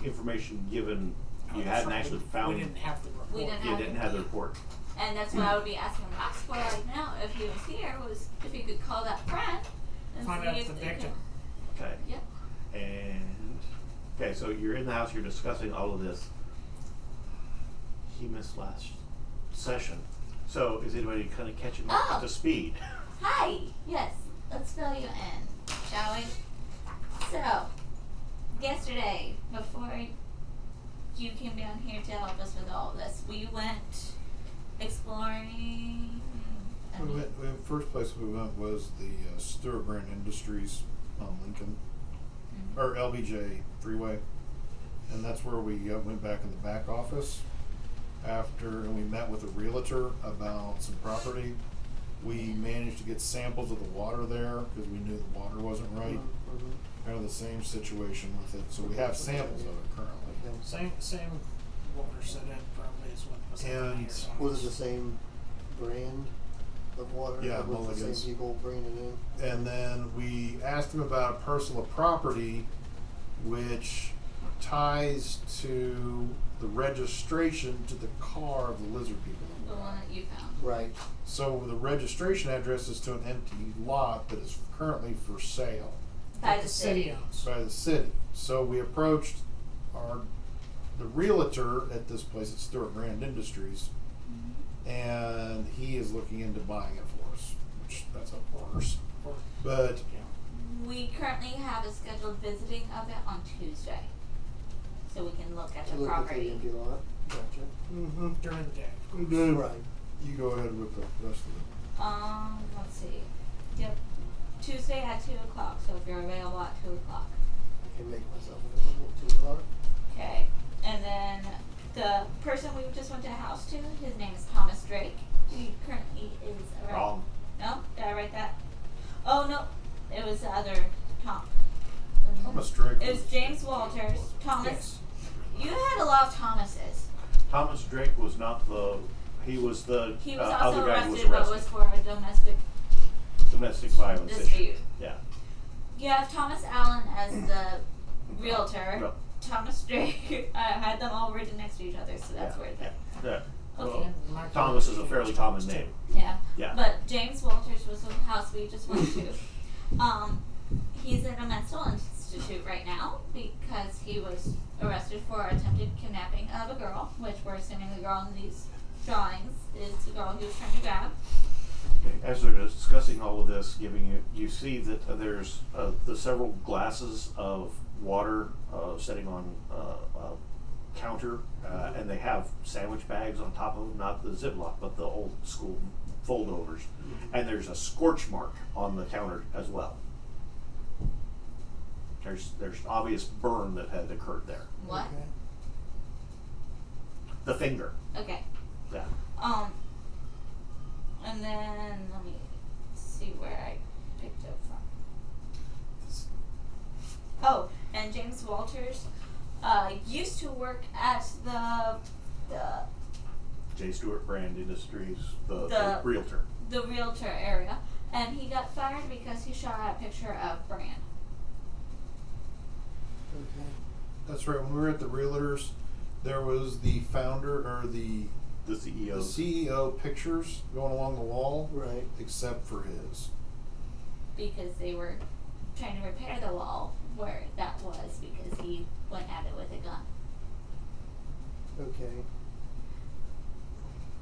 information given. You hadn't actually found. We didn't have the report. We didn't You have didn't it. have the report. And that's what I would be asking Rox for right now if he was here, was if he could call that friend and Find see out if the they victim. Okay. Yep. And okay, so you're in the house. You're discussing all of this. He missed last session. So is anybody kind of catching up Oh. to speed? Hi. Yes. Let's fill you in, shall we? So, yesterday, before you came down here to help us with all this, we went exploring. First place we went was the Sturbrand Industries on Lincoln, or LBJ Freeway, and that's where we went back in the back office and we met with a realtor about some property. We managed to get samples of the water there because we knew the water wasn't right. Kind of the same situation with it, so we have samples of it currently. Same water set in probably is what was in And here. Was it the same brand of water? Yeah, Or was it the Mulligan's. same people bringing it in? And then we asked him about a parcel of property which ties to the registration to the car of the lizard people. The one that you found. Right. So the registration address is to an empty lot that is currently for sale By That the city. owns. by the city. So we approached the realtor at this place at Stewart Grand Industries, and he is looking into buying it for us, which that's a course. But We currently have a scheduled visiting of it on Tuesday. So we can look at the property. lot. Gotcha. mm-hmm. During the day. Right. You go ahead with the rest of it. Let's see. Yep. Tuesday at 2 o'clock, so if you're available at 2 o'clock. I can make myself available at 2 o'clock. Okay. And then the person we just went to the house to, his name is Thomas Drake. He currently is around. Wrong. No? Did I write that? Oh, no. It was the other Tom. Thomas Drake. It was James Walters. Thomas. Yes. You had a lot of Thomases. Thomas Drake was not the. He was the He was other also guy who arrested, was but was for a domestic violence issue. dispute. Yeah. You have Thomas Allen as the realtor. Yep. Thomas Drake. I had them all written next to each other, so that's Yeah. where Yeah. Okay. Well, Thomas is a fairly common name. Yeah. Yeah. But James Walters was the house we just went to. He's in a mental institute right now because he was arrested for attempted kidnapping of a girl, which we're assuming the girl in these drawings is the girl he was trying to grab. Okay. As they're discussing all of this, you see that there's the several glasses of water sitting on a counter, and they have sandwich bags on top of them, not the Ziploc, but the old school foldovers. And there's a scorch mark on the counter as well. There's obvious burn that had occurred there. What? The finger. Okay. Yeah. And then let me see where I picked up from. Oh, and James Walters used to work at the J. Stewart Brand Industries, the The- realtor. realtor area, and he got fired because he shot a picture of Brand. Okay. That's right. When we were at the realtors, there was the founder or the CEO. CEO pictures going along the wall, Right. except for his. Because they were trying to repair the wall where that was because he went at it with a gun. Okay.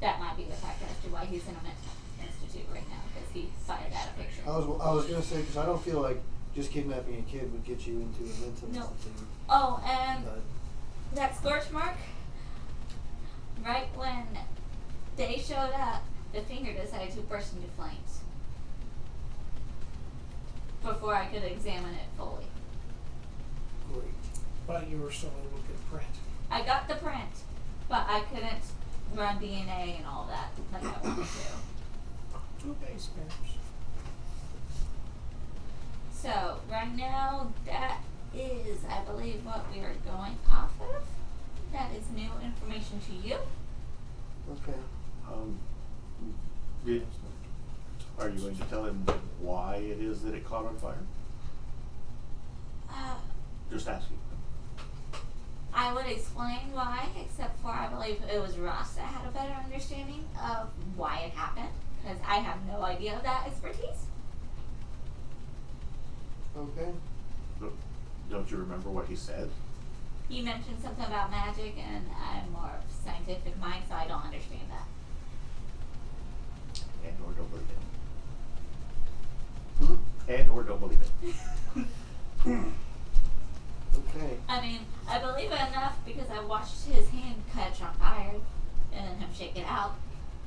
That might be the factor as to why he's in a mental institute right now because he fired at a picture. I was gonna say because I don't feel like just kidnapping a kid would get you into a mental No. institute. Oh, and But that scorch mark, right when they showed up, the finger decided to burst into flames before I could examine it fully. great. But you were still able to get print. I got the print, but I couldn't run DNA and all that like I wanted to. 2 base pairs. So right now, that is, I believe, what we are going off of. That is new information to you. Okay. Are you going to tell him why it is that it caught on fire? Just asking. I would explain why, except for I believe it was Ross that had a better understanding of why it happened, because I have no idea of that expertise. Okay. Don't you remember what he said? He mentioned something about magic, and I'm more of a scientific mind, so I don't understand that. And or don't believe Hmm? it. And or don't believe it. Okay. I mean, I believe it enough because I watched his hand catch on fire and then him shake it out.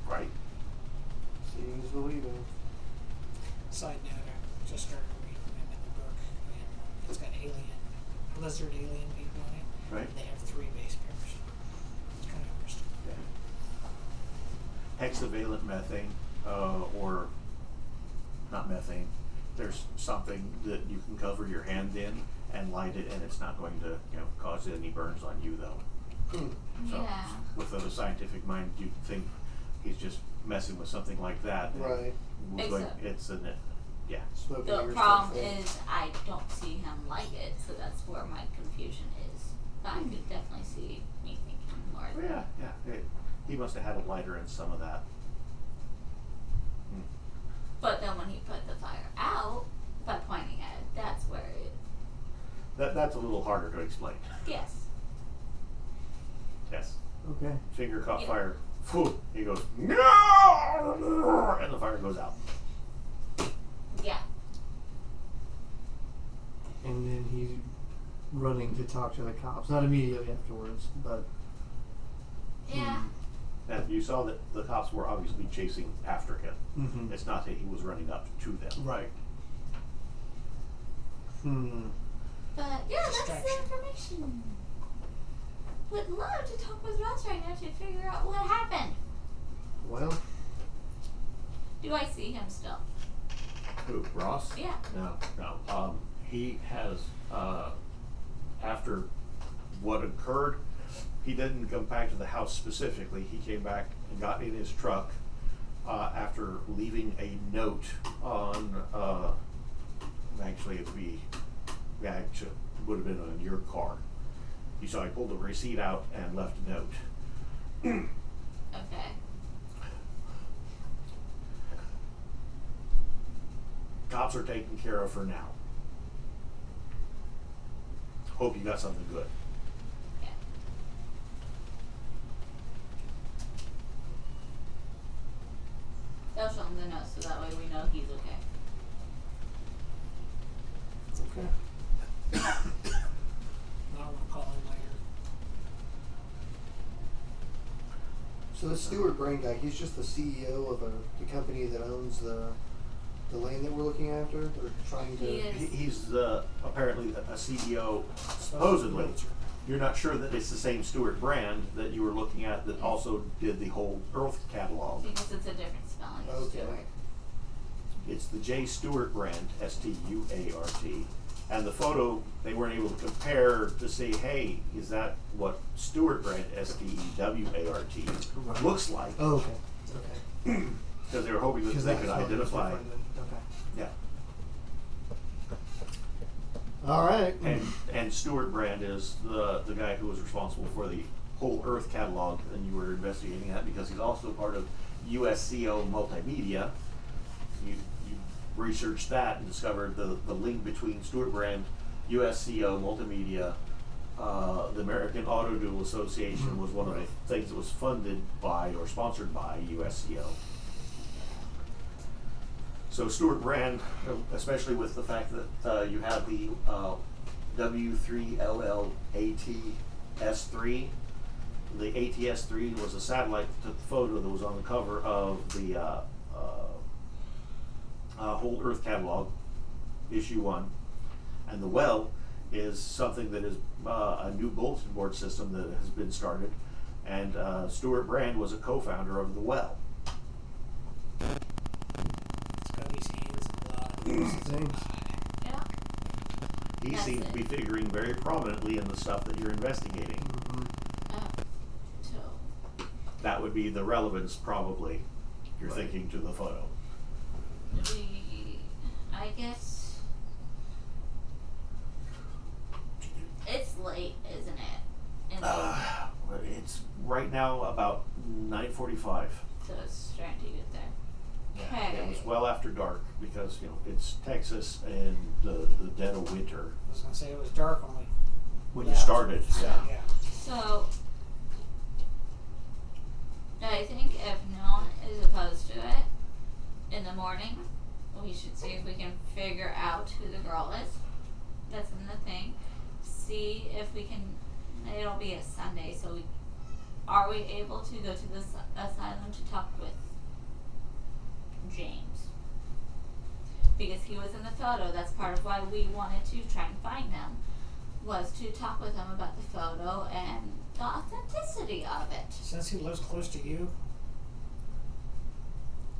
Right? Seeing is believing. Side note, I just started reading them in the book, and it's got lizard alien people in it. Right. They have 3 base pairs. It's kind of interesting. Hexavalent methane, or not methane. There's something that you can cover your hand in and light it, and it's not going to, cause any burns on you, though. Hmm. So, Yeah. with a scientific mind, you'd think he's just messing with something like that. and Right. was going- Except- it's an, yeah. Smoking The mirrors problem type thing. is I don't see him like it, so that's where my confusion is. But I could definitely see me thinking more. Yeah. He must have had a lighter in some of that. But then when he put the fire out by pointing at it, that's where it. That's a little harder to explain. Yes. Yes. Okay. Finger caught fire. Phew, he goes, no! And the fire goes out. Yeah. And then he's running to talk to the cops. Not immediately afterwards, but Yeah. And you saw that the cops were obviously chasing after him. Mhm. It's not that he was running up to them. right. But yeah, that's the Distraction. information. Would love to talk with Ross right now to figure out what happened. Well, Do I see him still? Who, Ross? Yeah. No. He has, after what occurred, he didn't come back to the house specifically. He came back and got in his truck after leaving a note on, actually, it would have been on your car. You saw he pulled the receipt out and left a note. Okay. Cops are taken care of for now. Hope you got something good. Yeah. They'll show him the note so that way we know he's okay. okay. I don't want to call him later. So the Stewart Brain guy, he's just the CEO of the company that owns the land that we're looking after, or trying to. He is. He's apparently a CEO, supposedly. You're not sure that it's the same Stewart brand that you were looking at that also did the whole Earth catalog. Because it's a different spelling. Okay. Stuart. It's the J. Stewart brand, S-T-U-A-R-T. And the photo, they weren't able to compare to say, hey, is that what Stewart brand, S-T-E-W-A-R-T, looks like? Oh, okay. Okay. Because they were hoping that they could identify. Okay. Yeah. All right. And Stewart Brand is the guy who was responsible for the whole Earth catalog, and you were investigating that because he's also part of USCO Multimedia. You researched that and discovered the link between Stewart Brand, USCO Multimedia, the American Auto Duel Association was one of the things that was funded by or sponsored by USCO. So Stewart Brand, especially with the fact that you have the W3LLATS3, the ATS3 was a satellite that took the photo that was on the cover of the whole Earth catalog, issue 1, and the well is something that is a new bulletin board system that has been started, and Stewart Brand was a co-founder of the well. Scotty's hands and blood. Thanks. Yeah. He That's seems to be figuring very prominently in the stuff that you're investigating. So. That would be the relevance, probably, you're thinking, to the photo. I guess it's late, isn't it? In the It's right now about 9:45. so it's starting to get there. Okay. It was well after dark because it's Texas and the dead of winter. I was gonna say it was dark When you started, yeah. So I think if no one is opposed to it, in the morning, we should see if we can figure out who the girl is that's in the thing. See if we can. It'll be a Sunday, so are we able to go to this asylum to talk with James? Because he was in the photo. That's part of why we wanted to try and find him, was to talk with him about the photo and the authenticity of it. Since he lives close to you,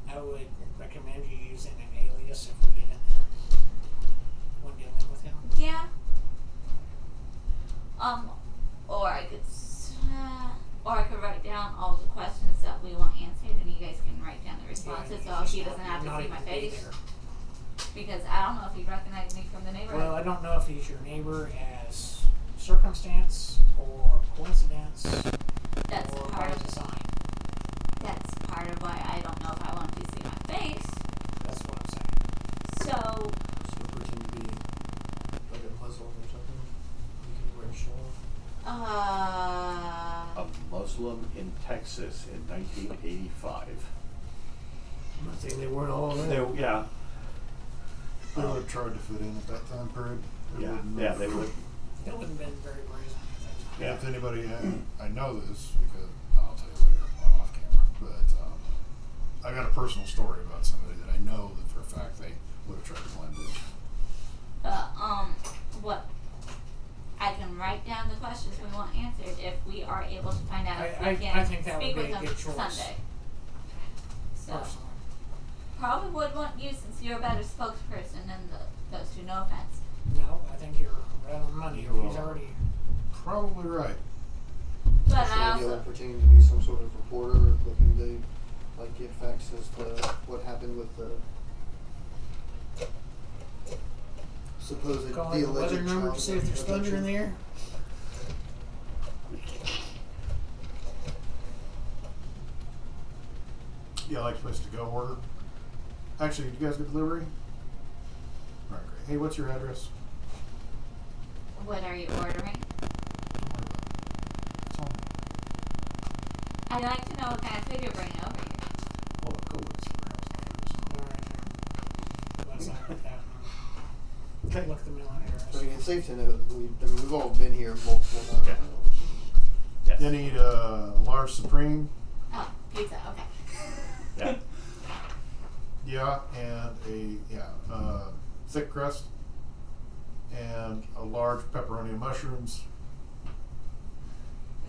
I would recommend you using an alias if we get in there when dealing with him. Yeah. Or I could write down all the questions that we want answered, and you guys can write down the responses, so he doesn't have to see my face. Because I don't know if he'd recognize me from the neighborhood. Well, I don't know if he's your neighbor as circumstance or coincidence. That's or part by of design. That's part of why I don't know if I want you to see my face. That's what I'm saying. So, So pretend to be like a Muslim or something. You can wear a shawl. A Muslim in Texas in 1985. I'm not saying they weren't all They, there. yeah, They would have tried to fit in at that time period. yeah, they would. It wouldn't have been very brazen at that time. Yeah. If anybody, I know this because I'll tell you later off camera, but I got a personal story about somebody that I know that for a fact they would have tried to blend in. what? I can write down the questions we want answered if we are able to find out if we I can think that speak would with be a them good choice. Sunday. So, Personally. probably would want you since you're a better spokesperson than those two, no offense. No, I think you're right on the money. You're He's wrong. already. Probably right. But I Should I be also, like pretending to be some sort of reporter, looking to like get facts as to what happened with the supposed Call the the alleged weather number to child see if there's thunder in the air. Yeah, I like a place to go order. Actually, did you guys get delivery? All right, great. Hey, what's your address? what are you ordering? Don't worry about it. It's on. I'd like to know what kind of food you're bringing over here. Well, go look see where else All right. Unless I like that. Okay. Look at the mailing address. I mean, it's safe to know that we've all been here multiple times. Yeah. Yes. You need a large supreme. Oh, pizza, okay. Yeah. Yeah, and a thick crust, and a large pepperoni and mushrooms.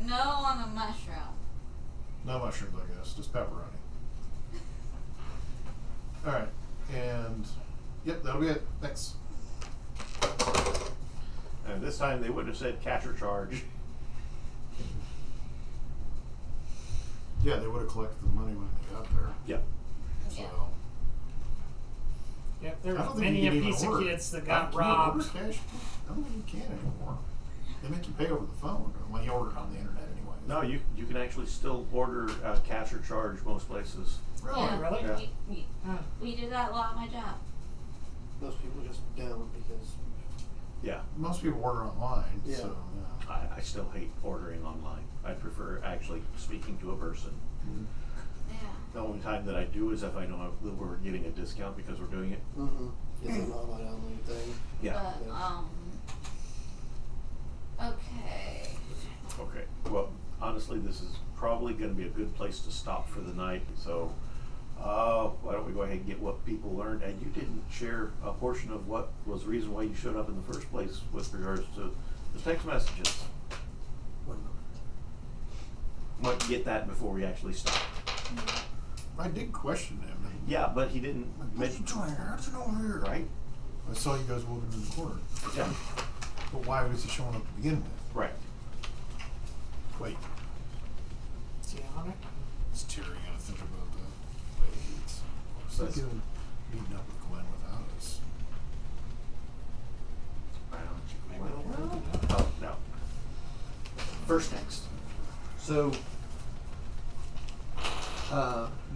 No on the mushroom. No mushrooms, I guess, just pepperoni. All right, and yep, that'll be it. Thanks. And this time they wouldn't have said catch or charge. Yeah, they would have collected the money when they got there. Yep. So Yeah. Yep, I there don't were think many you a can even pizza order. kids that Can got you order robbed. cash? I don't think you can anymore. They make you pay over the phone when you order it on the internet anyway. No, you can actually still order cash or charge most places. Really? Yeah, Really? Yeah. Huh. we do that a lot at my job. Most people just don't because Yeah. Most people order online. Yeah. So, yeah. I still hate ordering online. I prefer actually speaking to a person. Yeah. The only time that I do is if I know that we're getting a discount because we're doing it. it's an online only thing. Yeah. But, Yeah. okay. Okay. Well, honestly, this is probably going to be a good place to stop for the night. So, why don't we go ahead and get what people learned? And you didn't share a portion of what was the reason why you showed up in the first place with regards to the text messages. One moment. Want to get that before we actually stop. I did question him. And Yeah, but he didn't mention. How's it over here? Right? I saw you guys walking in the corner. Yeah. But why was he showing up to begin with? Right. Wait, Is he on it? is Terry gonna think about that? Wait, so That's- good meeting up with Glenn without us. Maybe they'll work it out. Oh, no. First text. So,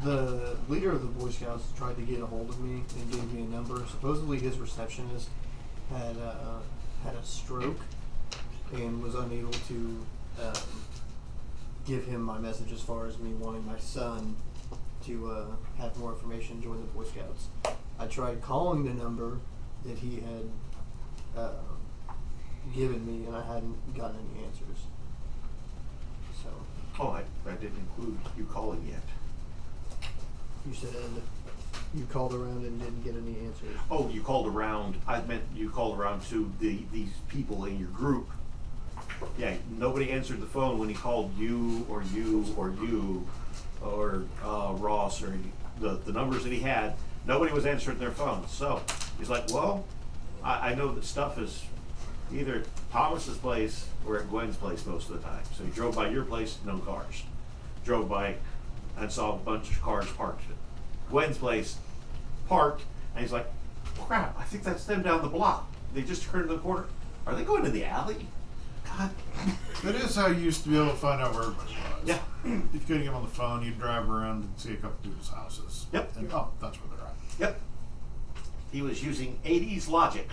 the leader of the Boy Scouts tried to get a hold of me and gave me a number. Supposedly, his receptionist had a stroke and was unable to give him my message as far as me wanting my son to have more information, join the Boy Scouts. I tried calling the number that he had given me, and I hadn't gotten any answers. So. Oh, I didn't include you calling yet. You said you called around and didn't get any answers. Oh, you called around. I meant you called around to these people in your group. Yeah, nobody answered the phone when he called you or Ross or the numbers that he had. Nobody was answering their phones. So he's like, well, I know that stuff is either at Thomas's place or at Gwen's place most of the time. So he drove by your place, no cars. Drove by and saw a bunch of cars parked at Gwen's place, parked, and he's like, crap, I think that's them down the block. They just turned the corner. Are they going to the alley? God. That is how you used to be able to find out where everybody was. Yeah. If you couldn't get them on the phone, you'd drive around and see a couple people's houses. Yep. And that's where they're at. Yep. He was using 80s logic.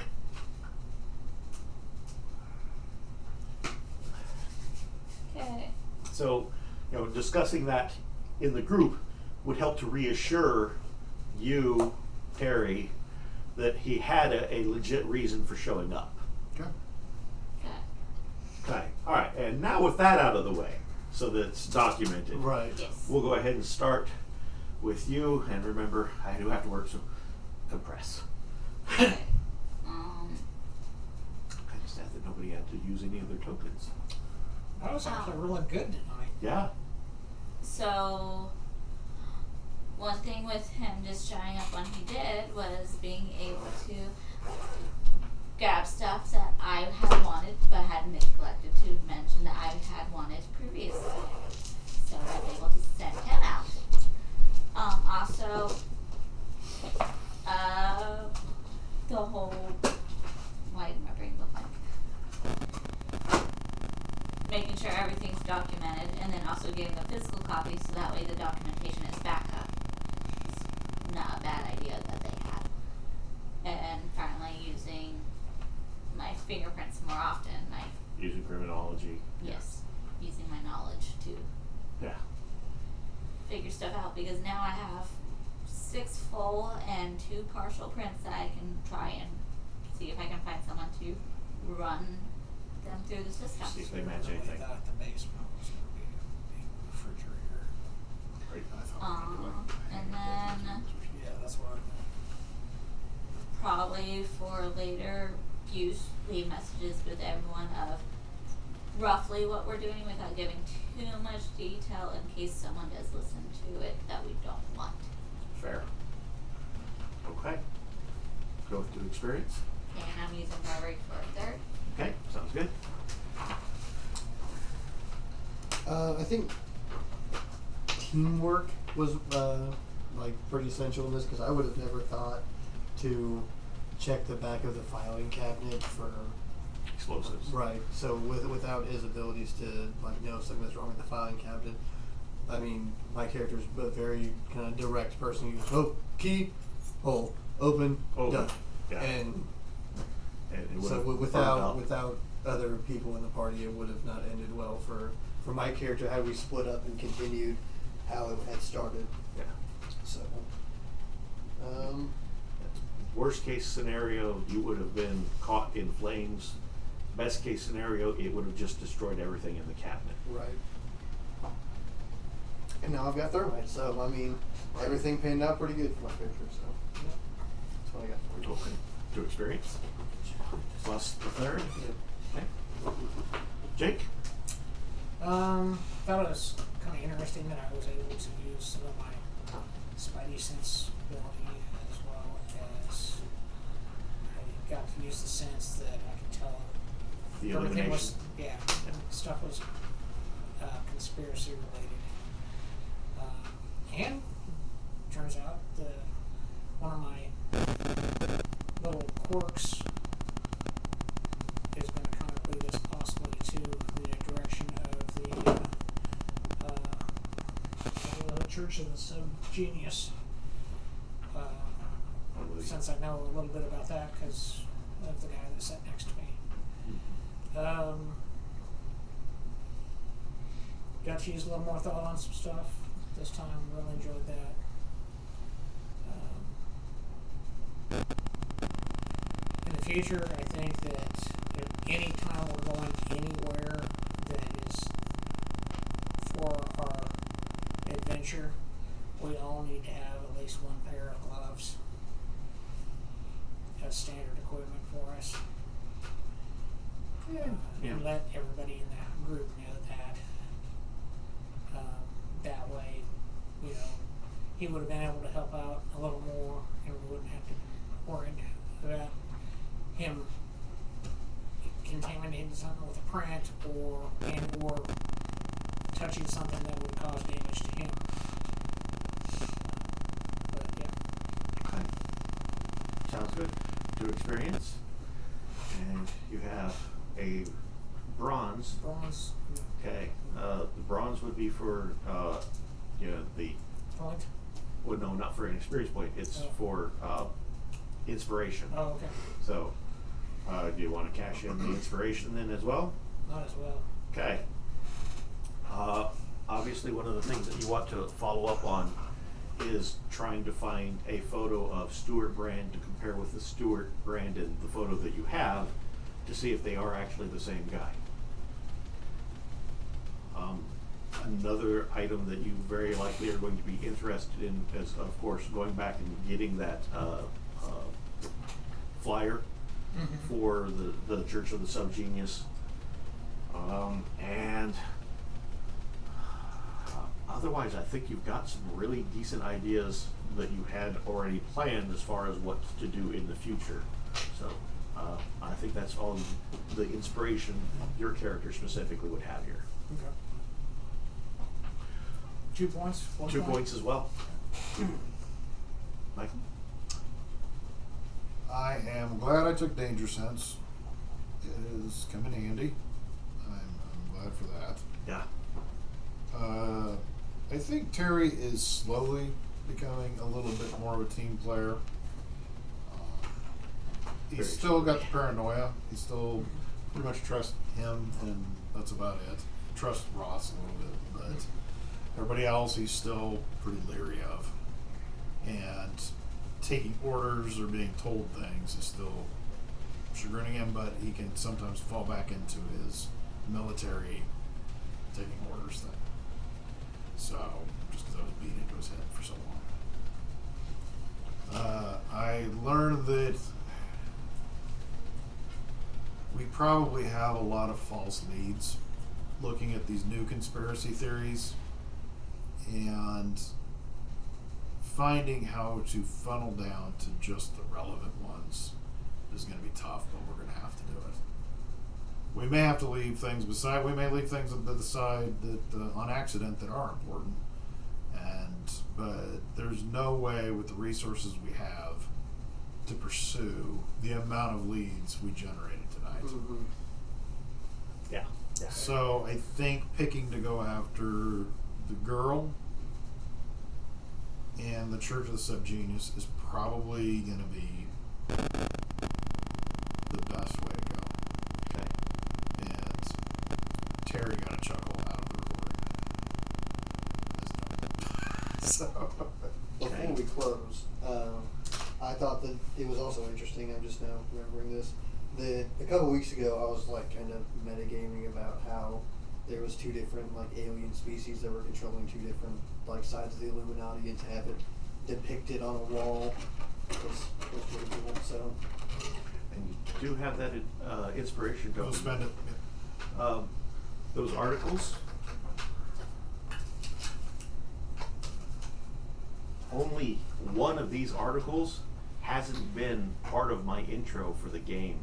Okay. So, discussing that in the group would help to reassure you, Terry, that he had a legit reason for showing up. Okay. Okay. Okay. All right. And now with that out of the way, so that it's documented, Right. Yes. we'll go ahead and start with you. And remember, I do have to work, so compress. Okay. Kind of sad that nobody had to use any of their tokens. That was actually really good tonight. Yeah. So, one thing with him just showing up when he did was being able to grab stuff that I had wanted but had neglected to mention that I had wanted previously. So I was able to send him out. Also, the whole, why did my brain look like? Making sure everything's documented, and then also getting a physical copy so that way the documentation is backup. It's not a bad idea that they had. And finally using my fingerprints more often, Using criminology. using my knowledge to Yeah. figure stuff out, because now I have 6 full and 2 partial prints that I can try and see if I can find someone to run them through the system. See if they match Really anything. thought the basement was going to be a refrigerator. Right. I thought And then Yeah, that's what I thought. probably for later use, leave messages with everyone of roughly what we're doing without giving too much detail in case someone does listen to it that we don't want. Fair. Okay. Go through experience. And I'm using Barbary for a 3rd. Okay. Sounds good. I think teamwork was pretty essential in this, because I would have never thought to check the back of the filing cabinet for Explosives. right. So without his abilities to know something was wrong with the filing cabinet, I mean, my character's a very kind of direct person. He goes, key, hole, open, Open. done. Yeah. And And it so would've without burned up. without other people in the party, it would have not ended well for my character. Had we split up and continued how it had started. Yeah. So, Worst case scenario, you would have been caught in flames. Best case scenario, it would have just destroyed everything in the cabinet. right. And now I've got thermite, so I mean, everything panned out pretty good for my character. So that's what I got for you. Okay. To experience. Plus the 3rd. Yeah. Okay. Jake. Thought it was kind of interesting that I was able to use some of my spidey sensibility as well as I got to use the sense that I could tell The everything was, elimination. stuff was conspiracy related. And turns out one of my little quirks is going to kind of lead us possibly to the direction of the Church of the SubGenius. Since I know a little bit about that because of the guy that sat next to me. Got to use a little more thought on some stuff this time. Really enjoyed that. In the future, I think that if any time we're going anywhere that is for our adventure, we all need to have at least one pair of gloves as standard equipment for us. And let everybody in that group know that. That way, he would have been able to help out a little more, and we wouldn't have to worry about him contaminating something with a print or touching something that would cause damage to him. But yeah. Okay. Sounds good. To experience. And you have a bronze. Bronze. Okay. The bronze would be for the Point. well, no, not for an experience point. It's for inspiration. Oh, okay. So, do you want to cash in the inspiration then as well? Not as well. Okay. Obviously, one of the things that you want to follow up on is trying to find a photo of Stuart Brand to compare with the Stuart Brand in the photo that you have to see if they are actually the same guy. Another item that you very likely are going to be interested in is, of course, going back and getting that flyer for the Church of the SubGenius. And otherwise, I think you've got some really decent ideas that you had already planned as far as what to do in the future. So I think that's all the inspiration your character specifically would have here. Okay. 2 points. 2 points as well. Michael? I am glad I took Danger Sense. It is come in handy. I'm glad for that. Yeah. I think Terry is slowly becoming a little bit more of a team player. He's Very still got the paranoia. He still pretty much trusts him, and that's about it. Trust Ross a little bit, but everybody else he's still pretty leery of. And taking orders or being told things is still chagrining him, but he can sometimes fall back into his military taking orders thing. So, just because I was beat into his head for so long. I learned that we probably have a lot of false leads looking at these new conspiracy theories, and finding how to funnel down to just the relevant ones is going to be tough, but we're going to have to do it. We may have to leave things beside. We may leave things to the side that on accident that are important, but there's no way with the resources we have to pursue the amount of leads we generated tonight. Mm-hmm. Yeah. So I think picking to go after the girl and the Church of the SubGenius is probably going to be the best way to go. Okay. And Terry got a chuckle out of the recording. So, Before we close, I thought that it was also interesting. I'm just now remembering this. That a couple weeks ago, I was like kind of metagaming about how there was 2 different like alien species that were controlling 2 different like sides of the Illuminati, and to have it depicted on a wall was pretty cool. So, And you do have that inspiration we'll token. spend it. Those articles. Only one of these articles hasn't been part of my intro for the game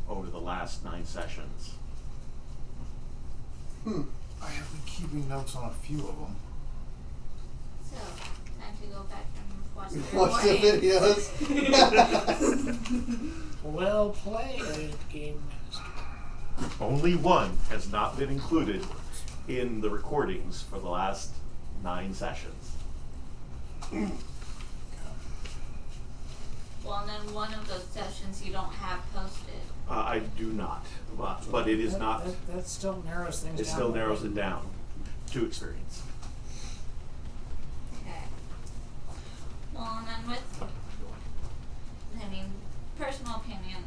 over the last 9 sessions. I have been keeping notes on a few of them. So, time to go back and watch the watch the recording. videos. Well played, Game Master. Only one has not been included in the recordings for the last 9 sessions. Well, and then one of those sessions you don't have posted. I do not, but it is not. That still narrows things It down. still narrows it down to experience. Okay. Well, and then personal opinion,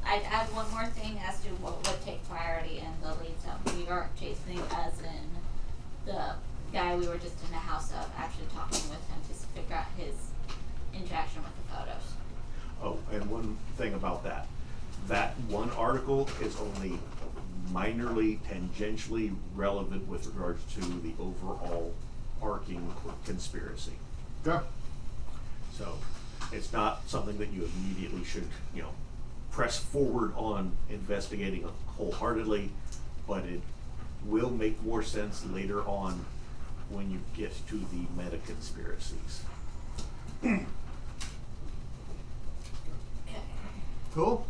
I'd add one more thing as to what would take priority in the leads that we are chasing, as in the guy we were just in the house of, actually talking with him to figure out his interaction with the photos. Oh, and one thing about that. That one article is only minorly, tangentially relevant with regards to the overall arcing conspiracy. Yeah. So it's not something that you immediately should, press forward on investigating wholeheartedly, but it will make more sense later on when you get to the meta conspiracies. Okay. Cool.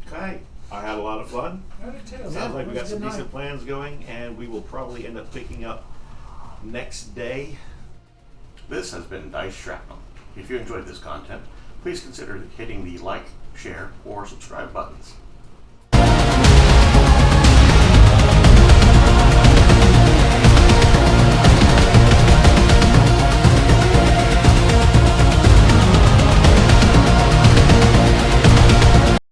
Okay, I have had a lot of fun. I did too. Sounds like It we was got a some good decent night. plans going, and we will probably end up picking up next day. This has been Dice Shrapnel. If you enjoyed this content, please consider hitting the like, share, or subscribe buttons.